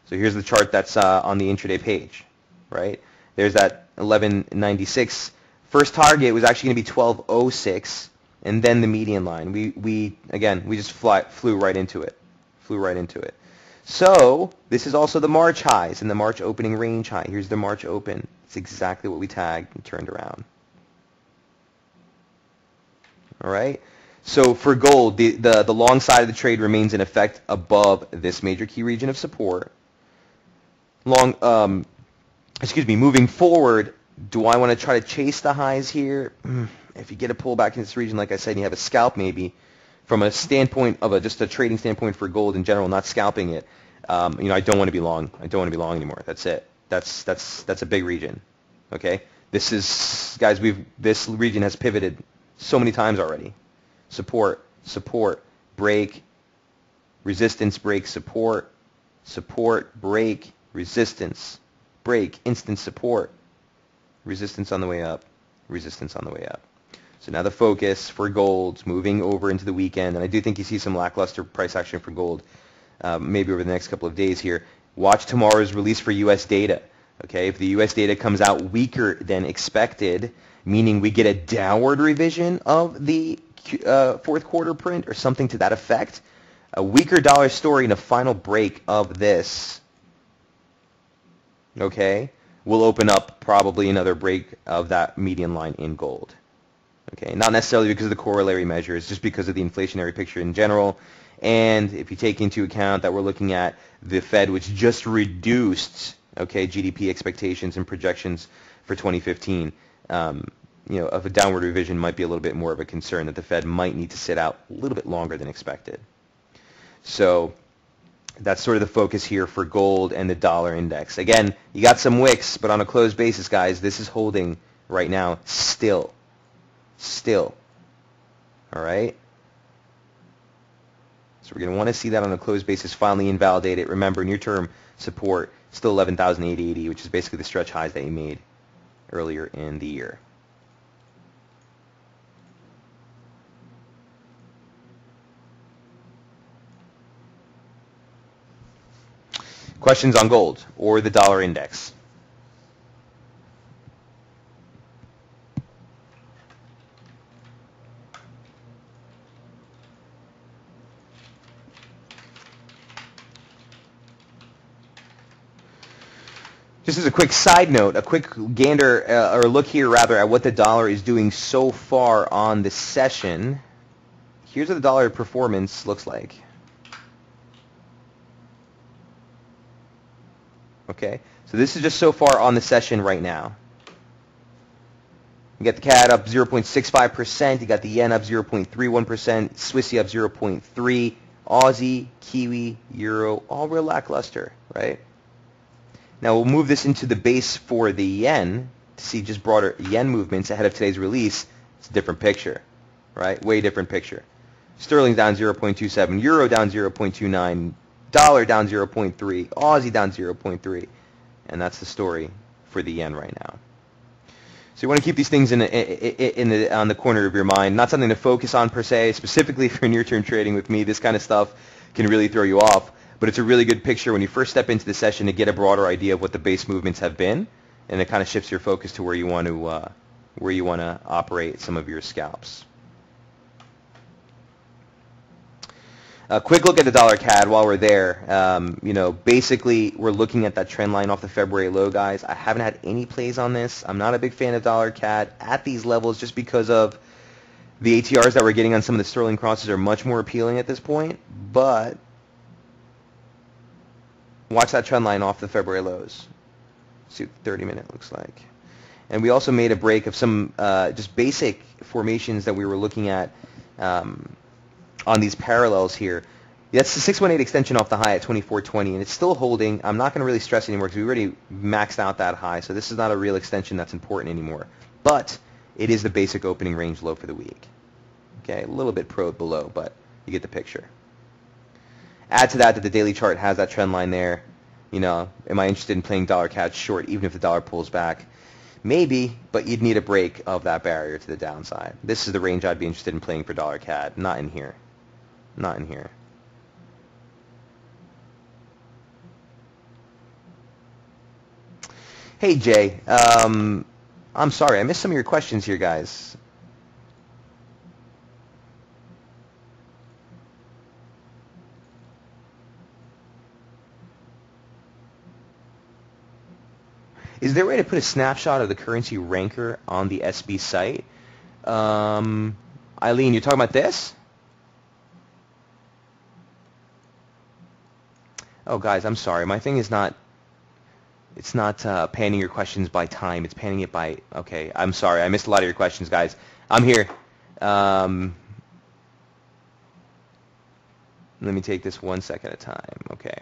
So here's the chart that's on the intraday page, right? There's that 1196. First target was actually going to be 1206, and then the median line. We just flew right into it. Flew right into it. So this is also the March highs and the March opening range high. Here's the March open. It's exactly what we tagged and turned around. All right. So for gold, the long side of the trade remains in effect above this major key region of support. Moving forward, do I want to try to chase the highs here? If you get a pullback in this region, like I said, and you have a scalp maybe, from a standpoint of just a trading standpoint for gold in general, not scalping it, I don't want to be long. I don't want to be long anymore. That's it. That's a big region. Okay? This is, guys, this region has pivoted so many times already. Support, break, resistance, break, support, break, resistance, break, instant support, resistance on the way up, resistance on the way up. So now the focus for gold moving over into the weekend, and I do think you see some lackluster price action for gold maybe over the next couple of days here. Watch tomorrow's release for U.S. data. Okay, if the U.S. data comes out weaker than expected, meaning we get a downward revision of the fourth quarter print or something to that effect, a weaker dollar story and a final break of this, okay, will open up probably another break of that median line in gold. Okay, not necessarily because of the corollary measures, just because of the inflationary picture in general. And if you take into account that we're looking at the Fed, which just reduced, okay, GDP expectations and projections for 2015, of a downward revision might be a little bit more of a concern that the Fed might need to sit out a little bit longer than expected. So that's sort of the focus here for gold and the dollar index. Again, you got some wicks, but on a closed basis, guys, this is holding right now still. All right? So we're going to want to see that on a closed basis finally invalidate it. Remember, near-term support, still 11,880, which is basically the stretch highs that you made earlier in the year. Questions on gold or the dollar index? Just as a quick side note, a quick gander or look here rather at what the dollar is doing so far on the session. Here's what the dollar performance looks like. Okay, so this is just so far on the session right now. You got the CAD up 0.65%, you got the Yen up 0.31%, Swissy up 0.3%, Aussie, Kiwi, Euro, all real lackluster, right? Now we'll move this into the base for the Yen to see just broader Yen movements ahead of today's release. It's a different picture, right? Way different picture. Sterling down 0.27, Euro down 0.29, dollar down 0.3, Aussie down 0.3, and that's the story for the Yen right now. So you want to keep these things on the corner of your mind. Not something to focus on per se, specifically for near-term trading with me. This kind of stuff can really throw you off, but it's a really good picture when you first step into the session to get a broader idea of what the base movements have been, and it kind of shifts your focus to where you want to operate some of your scalps. A quick look at the dollar CAD while we're there. Basically we're looking at that trend line off the February low, guys. I haven't had any plays on this. I'm not a big fan of dollar CAD at these levels just because of the ATRs that we're getting on some of the sterling crosses are much more appealing at this point. But watch that trend line off the February lows. See what the 30-minute looks like. And we also made a break of some just basic formations that we were looking at on these parallels here. That's the 618 extension off the high at 2420, and it's still holding. I'm not going to really stress anymore because we already maxed out that high, so this is not a real extension that's important anymore. But it is the basic opening range low for the week. Okay, a little bit probed below, but you get the picture. Add to that the daily chart has that trend line there. Am I interested in playing dollar CAD short even if the dollar pulls back? Maybe, but you'd need a break of that barrier to the downside. This is the range I'd be interested in playing for dollar CAD, not in here. Not in here. Hey, Jay. I'm sorry. I missed some of your questions here, guys. Is there a way to put a snapshot of the currency ranker on the SB site? Eileen, you're talking about this? Oh, guys, I'm sorry. My thing is not, it's not panning your questions by time. It's panning it by, okay, I'm sorry. I missed a lot of your questions, guys. I'm here. Let me take this 1 second at a time. Okay.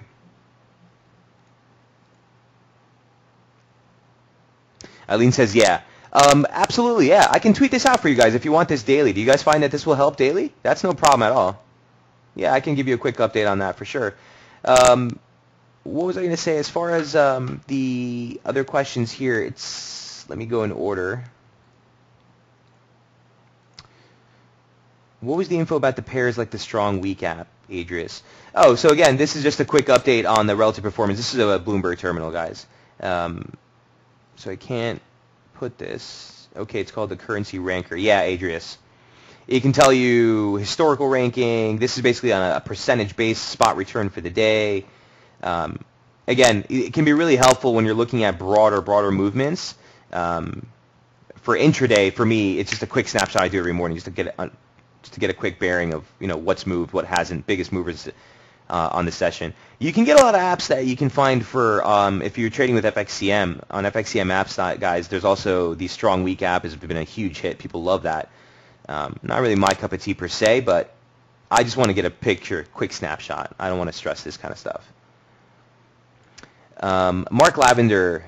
Eileen says, yeah. Absolutely, yeah. I can tweet this out for you guys if you want this daily. Do you guys find that this will help daily? That's no problem at all. Yeah, I can give you a quick update on that for sure. What was I going to say? As far as the other questions here, let me go in order. What was the info about the pairs like the strong weak app, Adrius? Oh, so again, this is just a quick update on the relative performance. This is a Bloomberg terminal, guys. So I can't put this. Okay, it's called the currency ranker. Yeah, Adrius. It can tell you historical ranking. This is basically on a percentage-based spot return for the day. again, it can be really helpful when you're looking at broader movements. For intraday, for me, it's just a quick snapshot I do every morning just to get a quick bearing of what's moved, what hasn't, biggest movers on the session. You can get a lot of apps that you can find for if you're trading with FXCM. On FXCM apps, guys, there's also the Strong Week app has been a huge hit. People love that. Not really my cup of tea per se, but I just want to get a picture, quick snapshot. I don't want to stress this kind of stuff. Mark Lavender,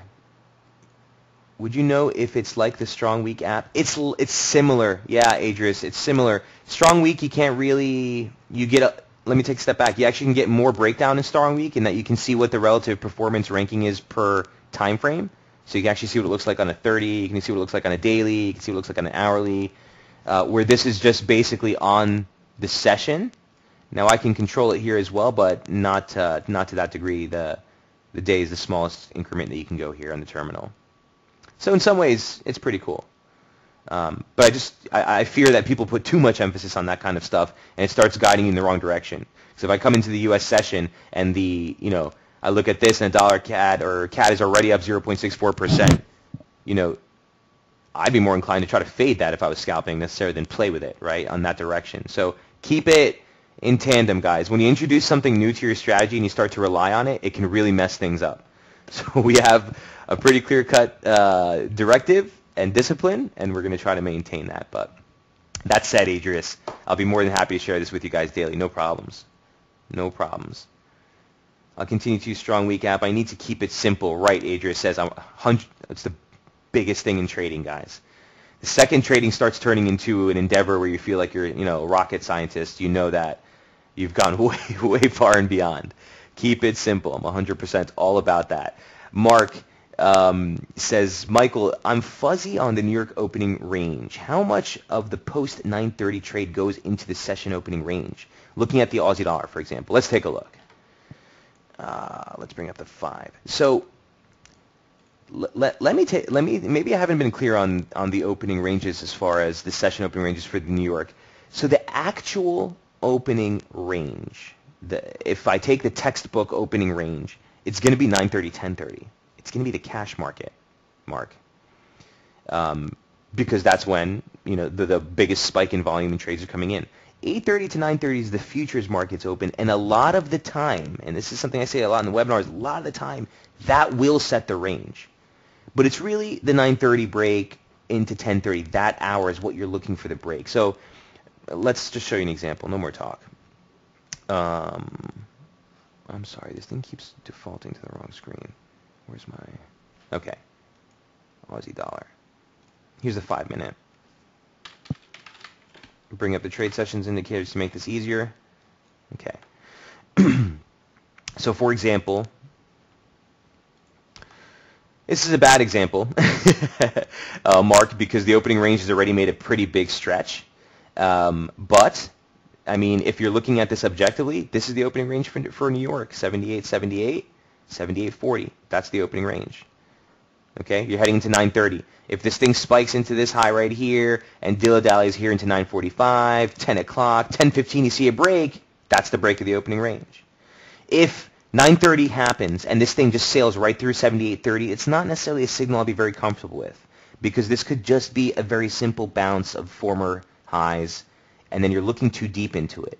would you know if it's like the Strong Week app? It's similar. Yeah, Adrius, it's similar. Strong Week, you can't really, let me take a step back. You actually can get more breakdown in Strong Week in that you can see what the relative performance ranking is per time frame. So you can actually see what it looks like on a 30. You can see what it looks like on a daily. You can see what it looks like on an hourly. Where this is just basically on the session. Now I can control it here as well, but not to that degree. The day is the smallest increment that you can go here on the terminal. So in some ways, it's pretty cool. But I fear that people put too much emphasis on that kind of stuff, and it starts guiding you in the wrong direction. So if I come into the U.S. session and I look at this and a dollar CAD is already up 0.64%, I'd be more inclined to try to fade that if I was scalping necessarily than play with it, right, on that direction. So keep it in tandem, guys. When you introduce something new to your strategy and you start to rely on it, it can really mess things up. So we have a pretty clear-cut directive and discipline, and we're going to try to maintain that. But that said, Adrius, I'll be more than happy to share this with you guys daily. No problems. No problems. I'll continue to use Strong Week app. I need to keep it simple. Right, Adrius says. It's the biggest thing in trading, guys. The second trading starts turning into an endeavor where you feel like you're, a rocket scientist, you know that you've gone way, way far and beyond. Keep it simple. I'm 100% all about that. Mark says, Michael, I'm fuzzy on the New York opening range. How much of the post 9:30 trade goes into the session opening range? Looking at the Aussie dollar, for example. Let's take a look. Let's bring up the 5. So maybe I haven't been clear on the opening ranges as far as the session opening ranges for the New York. So the actual opening range, if I take the textbook opening range, it's going to be 9:30, 10:30. It's going to be the cash market, Mark, because that's when the biggest spike in volume and trades are coming in. 8:30 to 9:30 is the futures markets open, and a lot of the time, and this is something I say a lot in the webinars, a lot of the time, that will set the range. But it's really the 9:30 break into 10:30. That hour is what you're looking for the break. So let's just show you an example. No more talk. I'm sorry. This thing keeps defaulting to the wrong screen. Where's my... Okay. Aussie dollar. Here's the 5-minute. Bring up the trade sessions indicators to make this easier. Okay. So for example... This is a bad example, Mark, because the opening range has already made a pretty big stretch. But, I mean, if you're looking at this objectively, this is the opening range for New York, 78.78, 78.40. That's the opening range. Okay, you're heading into 9:30. If this thing spikes into this high right here and dilly-dallies here into 9:45, 10 o'clock, 10:15, you see a break, that's the break of the opening range. If 9:30 happens and this thing just sails right through 78.30, it's not necessarily a signal I'll be very comfortable with, because this could just be a very simple bounce of former highs, and then you're looking too deep into it.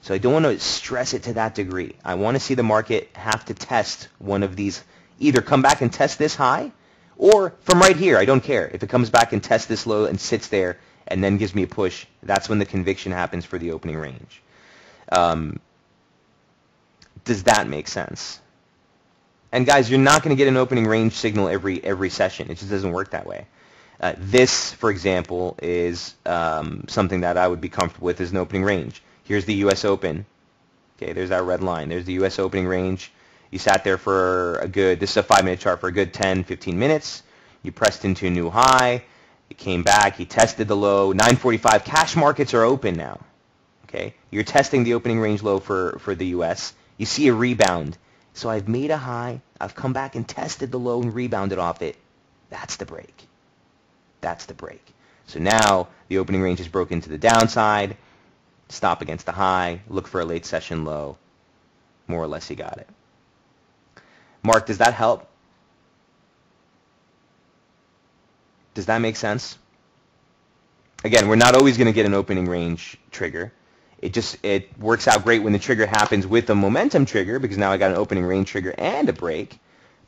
So I don't want to stress it to that degree. I want to see the market have to test one of these, either come back and test this high, or from right here, I don't care. If it comes back and tests this low and sits there and then gives me a push, that's when the conviction happens for the opening range. Does that make sense? And guys, you're not going to get an opening range signal every session. It just doesn't work that way. This, for example, is something that I would be comfortable with as an opening range. Here's the U.S. Open. Okay, there's that red line. There's the U.S. opening range. You sat there for this is a 5-minute chart, for a good 10, 15 minutes. You pressed into a new high. You came back. You tested the low. 9:45. Cash markets are open now. Okay, you're testing the opening range low for the U.S. You see a rebound. So I've made a high. I've come back and tested the low and rebounded off it. That's the break. That's the break. So now the opening range is broken to the downside. Stop against the high. Look for a late session low. More or less you got it. Mark, does that help? Does that make sense? Again, we're not always going to get an opening range trigger. It works out great when the trigger happens with a momentum trigger, because now I got an opening range trigger and a break.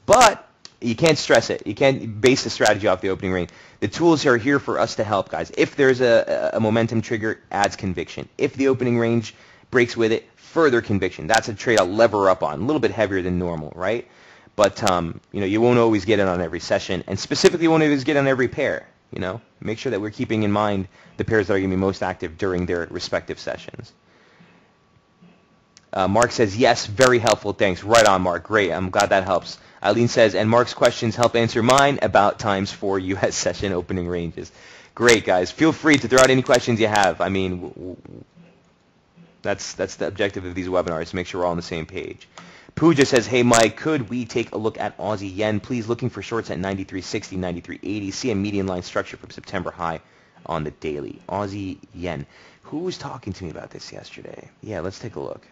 But you can't stress it. You can't base the strategy off the opening range. The tools are here for us to help, guys. If there's a momentum trigger, adds conviction. If the opening range breaks with it, further conviction. That's a trade I'll lever up on, a little bit heavier than normal, right? But you won't always get it on every session, and specifically you won't always get it on every pair. Make sure that we're keeping in mind the pairs that are going to be most active during their respective sessions. Mark says, yes, very helpful, thanks. Right on, Mark. Great, I'm glad that helps. Eileen says, and Mark's questions help answer mine about times for U.S. session opening ranges. Great, guys. Feel free to throw out any questions you have. I mean, that's the objective of these webinars, to make sure we're all on the same page. Pooja says, hey, Mike, could we take a look at Aussie Yen, please? Looking for shorts at 93.60, 93.80. See a median line structure from September high on the daily. Aussie Yen. Who was talking to me about this yesterday? Yeah, let's take a look.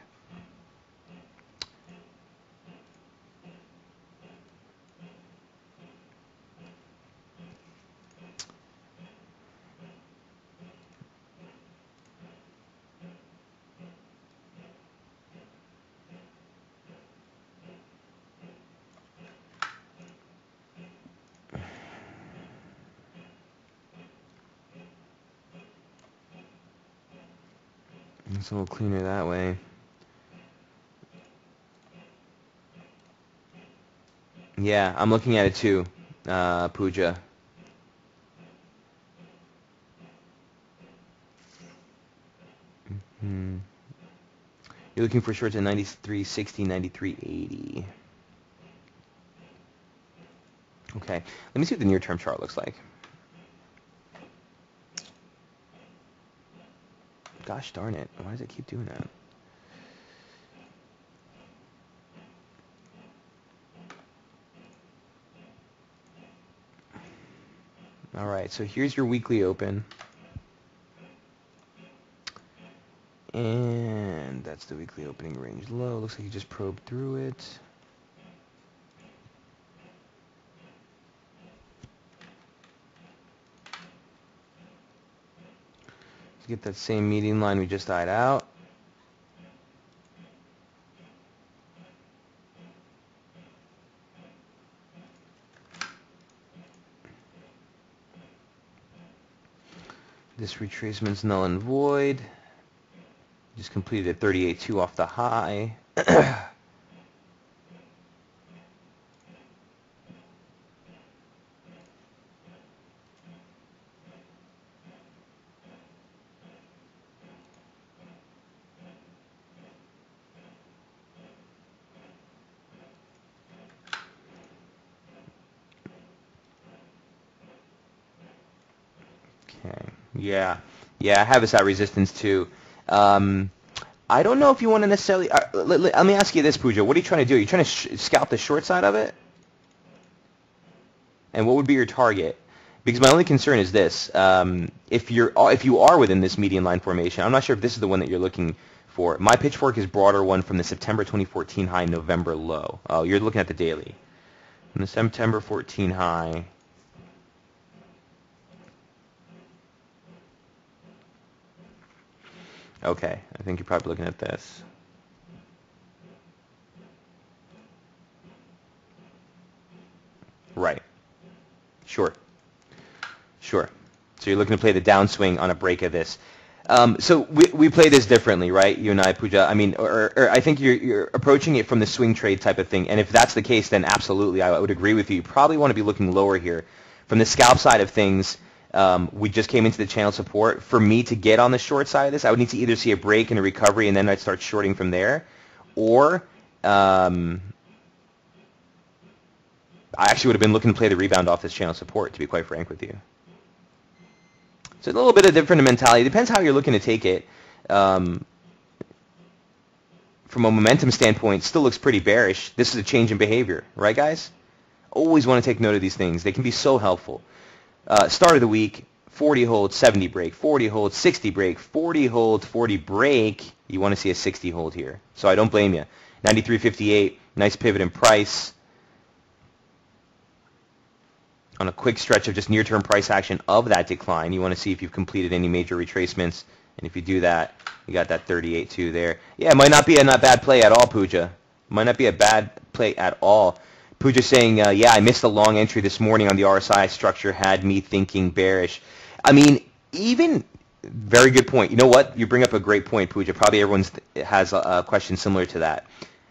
It's a little cleaner that way. Yeah, I'm looking at it too, Pooja. You're looking for shorts at 93.60, 93.80. Okay, let me see what the near-term chart looks like. Gosh darn it, why does it keep doing that? All right, so here's your weekly open. And that's the weekly opening range low. Looks like you just probed through it. Let's get that same median line we just eyed out. This retracement's null and void. Just completed a 38.2 off the high. Okay. Yeah, I have this at resistance too. I don't know if you want to necessarily. Let me ask you this, Pooja. What are you trying to do? Are you trying to scalp the short side of it? And what would be your target? Because my only concern is this: if you are within this median line formation, I'm not sure if this is the one that you're looking for. My pitchfork is broader one from the September 2014 high, November low. Oh, you're looking at the daily. From the September 14 high. Okay, I think you're probably looking at this. Right. Sure. So you're looking to play the downswing on a break of this. So we play this differently, right? You and I, Pooja. I mean, or I think you're approaching it from the swing trade type of thing. And if that's the case, then absolutely, I would agree with you. You probably want to be looking lower here. From the scalp side of things, we just came into the channel support. For me to get on the short side of this, I would need to either see a break and a recovery, and then I'd start shorting from there, or I actually would have been looking to play the rebound off this channel support, to be quite frank with you. So a little bit of different mentality. It depends how you're looking to take it. From a momentum standpoint, still looks pretty bearish. This is a change in behavior, right, guys? Always want to take note of these things. They can be so helpful. Start of the week, 40 hold, 70 break, 40 hold, 60 break, 40 hold, 40 break. You want to see a 60 hold here. So I don't blame you. 93.58, nice pivot in price. on a quick stretch of just near-term price action of that decline. You want to see if you've completed any major retracements, and if you do that, you got that 38.2 there. Yeah, it might not be a not bad play at all, Pooja. Might not be a bad play at all. Pooja saying, yeah, I missed a long entry this morning on the RSI structure, had me thinking bearish. I mean, even very good point. You know what? You bring up a great point, Pooja. Probably everyone has a question similar to that.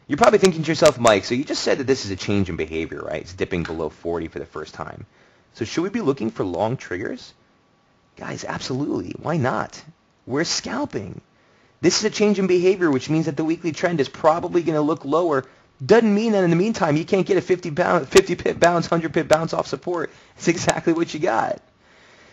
You're probably thinking to yourself, Mike, so you just said that this is a change in behavior, right? It's dipping below 40 for the first time. So should we be looking for long triggers? Guys, absolutely. Why not? We're scalping. This is a change in behavior, which means that the weekly trend is probably going to look lower. Doesn't mean that in the meantime you can't get a 50 pip bounce, 100 pip bounce off support. It's exactly what you got.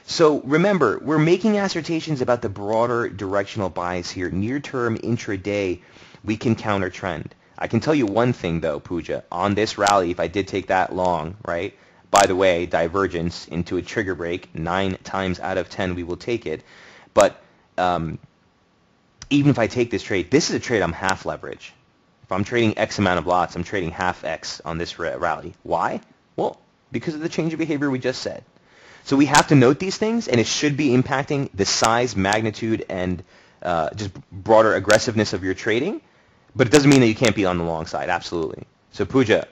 So remember, we're making assertions about the broader directional bias here. Near-term intraday, we can counter trend. I can tell you one thing, though, Pooja. On this rally, if I did take that long, right, by the way, divergence into a trigger break, 9 times out of 10 we will take it. But even if I take this trade, this is a trade I'm half leverage. If I'm trading X amount of lots, I'm trading half X on this rally. Why? Well, because of the change of behavior we just said. So we have to note these things, and it should be impacting the size, magnitude, and just broader aggressiveness of your trading. But it doesn't mean that you can't be on the long side. Absolutely. So Pooja,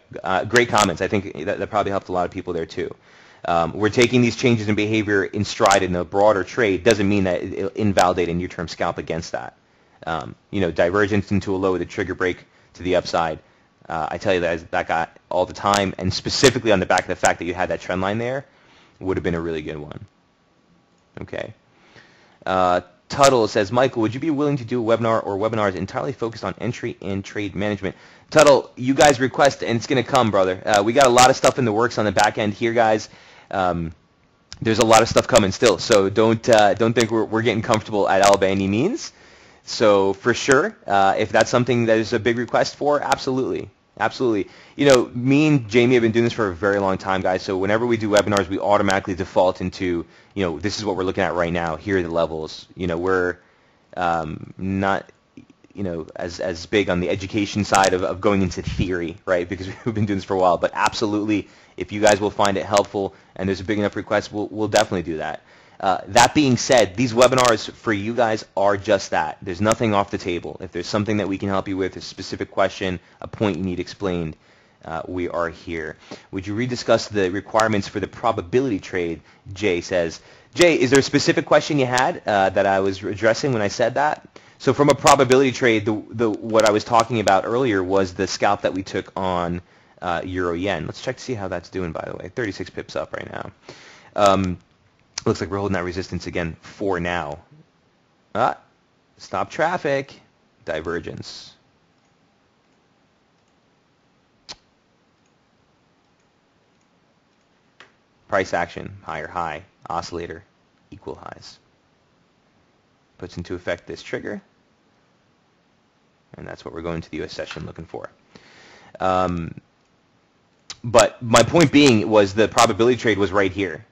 great comments. I think that probably helped a lot of people there too. We're taking these changes in behavior in stride in a broader trade. Doesn't mean that it'll invalidate a near-term scalp against that. Divergence into a low with a trigger break to the upside. I tell you that got all the time, and specifically on the back of the fact that you had that trend line there, would have been a really good one. Okay. Tuttle says, Michael, would you be willing to do a webinar or webinars entirely focused on entry and trade management? Tuttle, you guys request, and it's going to come, brother. We got a lot of stuff in the works on the back end here, guys. There's a lot of stuff coming still, so don't think we're getting comfortable at all by any means. So for sure, if that's something that is a big request for, absolutely. Absolutely. Me and Jamie have been doing this for a very long time, guys. So whenever we do webinars, we automatically default into, this is what we're looking at right now. Here are the levels. We're not, as big on the education side of going into theory, right? Because we've been doing this for a while. But absolutely, if you guys will find it helpful and there's a big enough request, we'll definitely do that. That being said, these webinars for you guys are just that. There's nothing off the table. If there's something that we can help you with, a specific question, a point you need explained, we are here. Would you rediscuss the requirements for the probability trade? Jay says. Jay, is there a specific question you had that I was addressing when I said that? So from a probability trade, what I was talking about earlier was the scalp that we took on Euro Yen. Let's check to see how that's doing, by the way. 36 pips up right now. Looks like we're holding that resistance again for now. Stop traffic. Divergence. Price action. Higher high. Oscillator. Equal highs. Puts into effect this trigger. And that's what we're going to the US session looking for. But my point being was the probability trade was right here.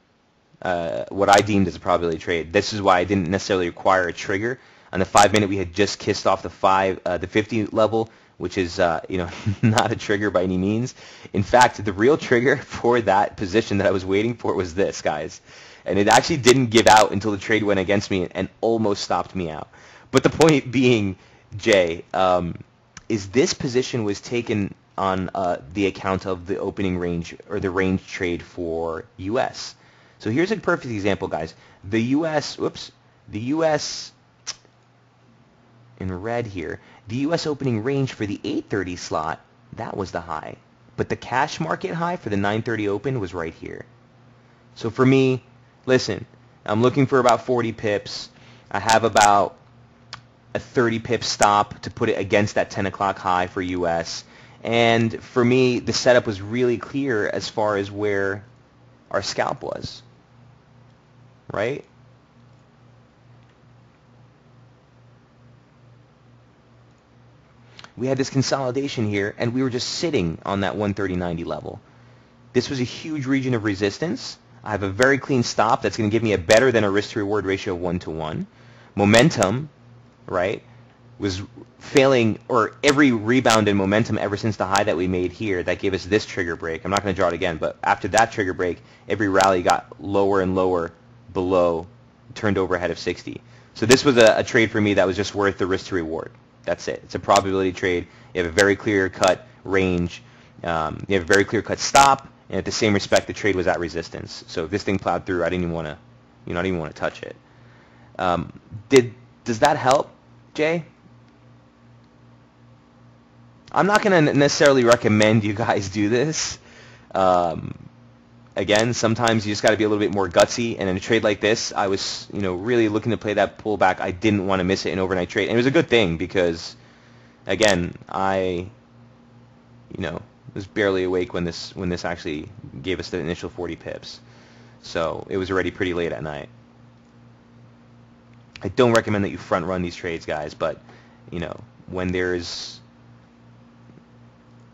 What I deemed as a probability trade. This is why I didn't necessarily require a trigger. On the 5-minute, we had just kissed off the 50 level, which is not a trigger by any means. In fact, the real trigger for that position that I was waiting for was this, guys. And it actually didn't give out until the trade went against me and almost stopped me out. But the point being, Jay, is this position was taken on the account of the opening range or the range trade for U.S. So here's a perfect example, guys. The U.S. in red here, the U.S. opening range for the 8:30 slot, that was the high. But the cash market high for the 9:30 open was right here. So for me, listen, I'm looking for about 40 pips. I have about a 30 pip stop to put it against that 10 o'clock high for U.S. And for me, the setup was really clear as far as where our scalp was. Right? We had this consolidation here, and we were just sitting on that 130.90 level. This was a huge region of resistance. I have a very clean stop that's going to give me a better than a risk-to-reward ratio of 1-to-1. Momentum, right? was failing, or every rebound in momentum ever since the high that we made here that gave us this trigger break. I'm not going to draw it again, but after that trigger break, every rally got lower and lower below, turned over ahead of 60. So this was a trade for me that was just worth the risk to reward. That's it. It's a probability trade. You have a very clear-cut range. You have a very clear-cut stop, and at the same respect, the trade was at resistance. So if this thing plowed through, I didn't even want to, I didn't even want to touch it. Does that help, Jay? I'm not going to necessarily recommend you guys do this. Again, sometimes you just got to be a little bit more gutsy. And in a trade like this, I was, really looking to play that pullback. I didn't want to miss it in overnight trade, and it was a good thing because, again, I, was barely awake when this actually gave us the initial 40 pips. So it was already pretty late at night. I don't recommend that you front run these trades, guys, but when there's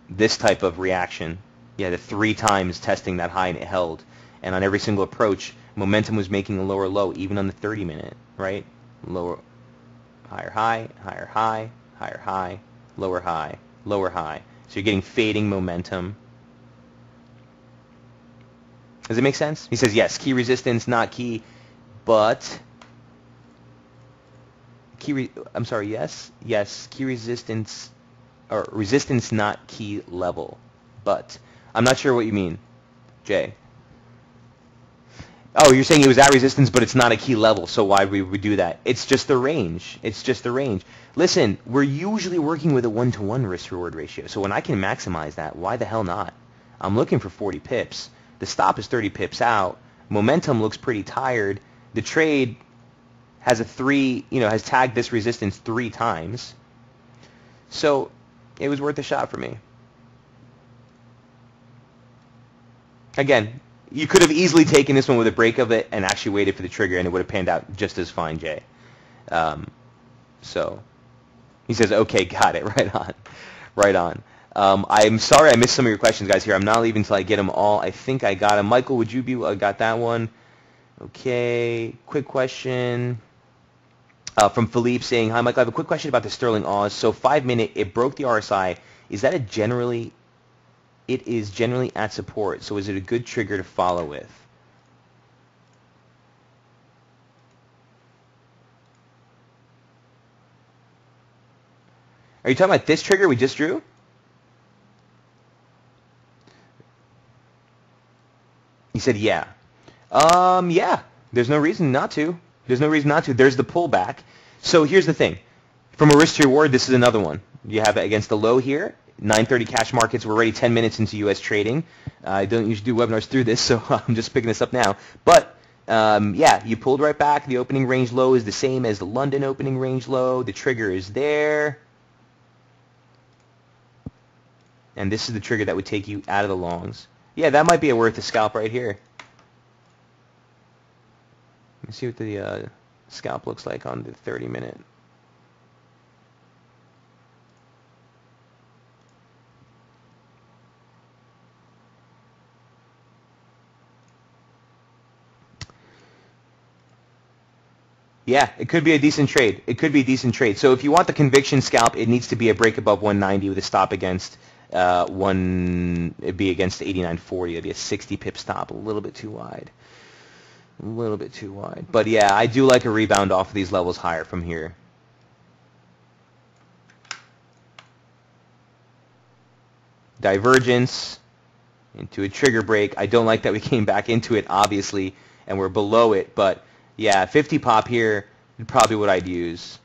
this type of reaction, the 3 times testing that high and it held, and on every single approach, momentum was making a lower low, even on the 30-minute, right? Lower, higher high, higher high, higher high, lower high, lower high. So you're getting fading momentum. Does it make sense? He says, yes, key resistance, not key, but yes, key resistance, or resistance not key level, but I'm not sure what you mean, Jay. Oh, you're saying it was at resistance, but it's not a key level, so why would we do that? It's just the range. It's just the range. Listen, we're usually working with a 1-to-1 risk-reward ratio, so when I can maximize that, why the hell not? I'm looking for 40 pips. The stop is 30 pips out. Momentum looks pretty tired. The trade has has tagged this resistance 3 times. So it was worth a shot for me. Again, you could have easily taken this one with a break of it and actually waited for the trigger, and it would have panned out just as fine, Jay. So he says, okay, got it. Right on. Right on. I'm sorry I missed some of your questions, guys, here. I'm not leaving until I get them all. I think I got them. Michael, would you be? I got that one. Okay. Quick question from Philippe saying, hi, Michael, I have a quick question about the Sterling Oz. So 5-minute, it broke the RSI. Is that it is generally at support, so is it a good trigger to follow with? Are you talking about this trigger we just drew? He said, yeah. Yeah. There's no reason not to. There's no reason not to. There's the pullback. So here's the thing. From a risk to reward, this is another one. You have it against the low here. 9:30 cash markets. We're already 10 minutes into U.S. trading. I don't usually do webinars through this, so I'm just picking this up now. But, you pulled right back. The opening range low is the same as the London opening range low. The trigger is there. And this is the trigger that would take you out of the longs. Yeah, that might be worth a scalp right here. Let me see what the scalp looks like on the 30-minute. Yeah, it could be a decent trade. It could be a decent trade. So if you want the conviction scalp, it needs to be a break above 190 with a stop against it'd be against 89.40. It'd be a 60 pip stop, a little bit too wide. A little bit too wide. But yeah, I do like a rebound off of these levels higher from here. Divergence into a trigger break. I don't like that we came back into it, obviously, and we're below it, but yeah, 50 pop here is probably what I'd use.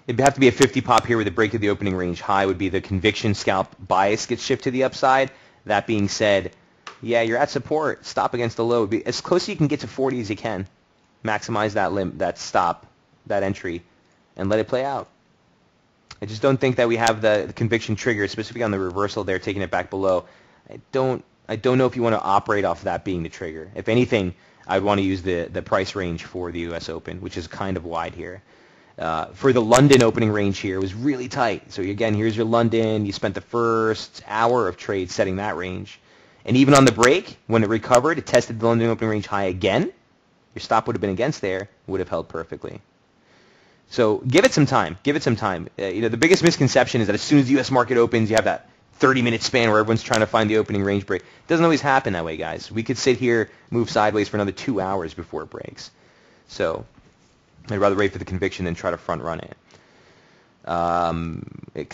It'd have to be a 50 pop here with a break of the opening range high would be the conviction scalp bias gets shifted to the upside. That being said, yeah, you're at support. Stop against the low. Be as close as you can get to 40 as you can. Maximize that stop, that entry, and let it play out. I just don't think that we have the conviction trigger, specifically on the reversal there, taking it back below. I don't know if you want to operate off that being the trigger. If anything, I'd want to use the price range for the U.S. Open, which is kind of wide here. For the London opening range here, it was really tight. So again, here's your London. You spent the first hour of trade setting that range. And even on the break, when it recovered, it tested the London opening range high again. Your stop would have been against there, would have held perfectly. So give it some time. Give it some time. The biggest misconception is that as soon as the U.S. market opens, you have that 30-minute span where everyone's trying to find the opening range break. It doesn't always happen that way, guys. We could sit here, move sideways for another 2 hours before it breaks. So I'd rather wait for the conviction than try to front run it. An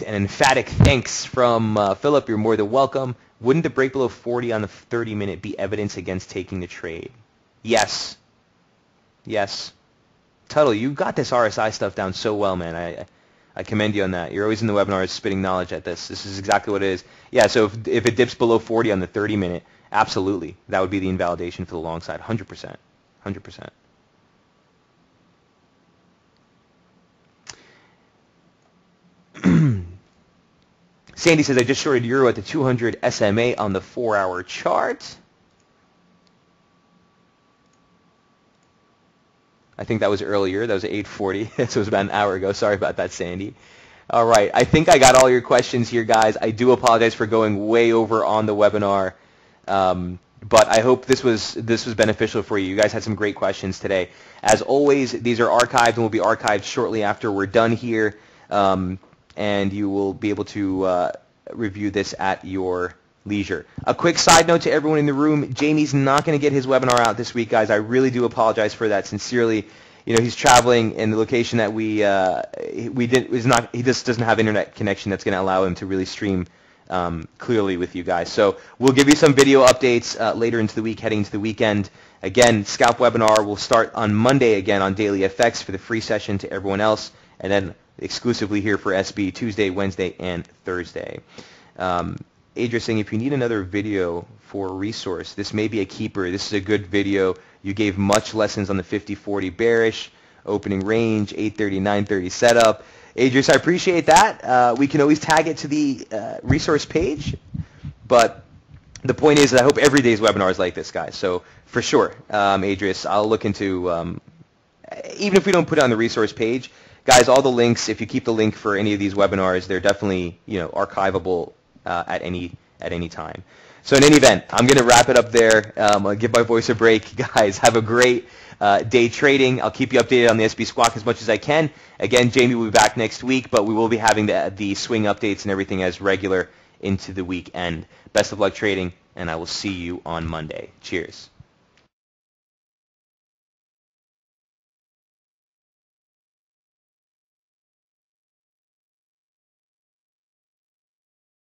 emphatic thanks from Philip. You're more than welcome. Wouldn't the break below 40 on the 30-minute be evidence against taking the trade? Yes. Yes. Tuttle, you got this RSI stuff down so well, man. I commend you on that. You're always in the webinars spitting knowledge at this. This is exactly what it is. Yeah, so if it dips below 40 on the 30-minute, absolutely. That would be the invalidation for the long side. 100%. 100%. Sandy says, I just shorted Euro at the 200 SMA on the 4-hour chart. I think that was earlier. That was at 8:40. So it was about an hour ago. Sorry about that, Sandy. All right. I think I got all your questions here, guys. I do apologize for going way over on the webinar. But I hope this was beneficial for you. You guys had some great questions today. As always, these are archived and will be archived shortly after we're done here. And you will be able to review this at your leisure. A quick side note to everyone in the room, Jamie's not going to get his webinar out this week, guys. I really do apologize for that sincerely. He's traveling in the location that he just doesn't have internet connection that's going to allow him to really stream clearly with you guys. So we'll give you some video updates later into the week, heading into the weekend. Again, Scalp webinar will start on Monday again on Daily FX for the free session to everyone else, and then exclusively here for SB Tuesday, Wednesday, and Thursday. Adria saying, if you need another video for a resource, this may be a keeper. This is a good video. You gave much lessons on the 50-40 bearish, opening range, 830, 930 setup. Adrius, I appreciate that. We can always tag it to the resource page, but the point is that I hope every day's webinar is like this, guys. So for sure, Adrius, I'll look into, even if we don't put it on the resource page, guys, all the links, if you keep the link for any of these webinars, they're definitely archivable at any time. So in any event, I'm going to wrap it up there. I'll give my voice a break. Guys, have a great day trading. I'll keep you updated on the SB Squawk as much as I can. Again, Jamie will be back next week, but we will be having the swing updates and everything as regular into the weekend. Best of luck trading, and I will see you on Monday. Cheers.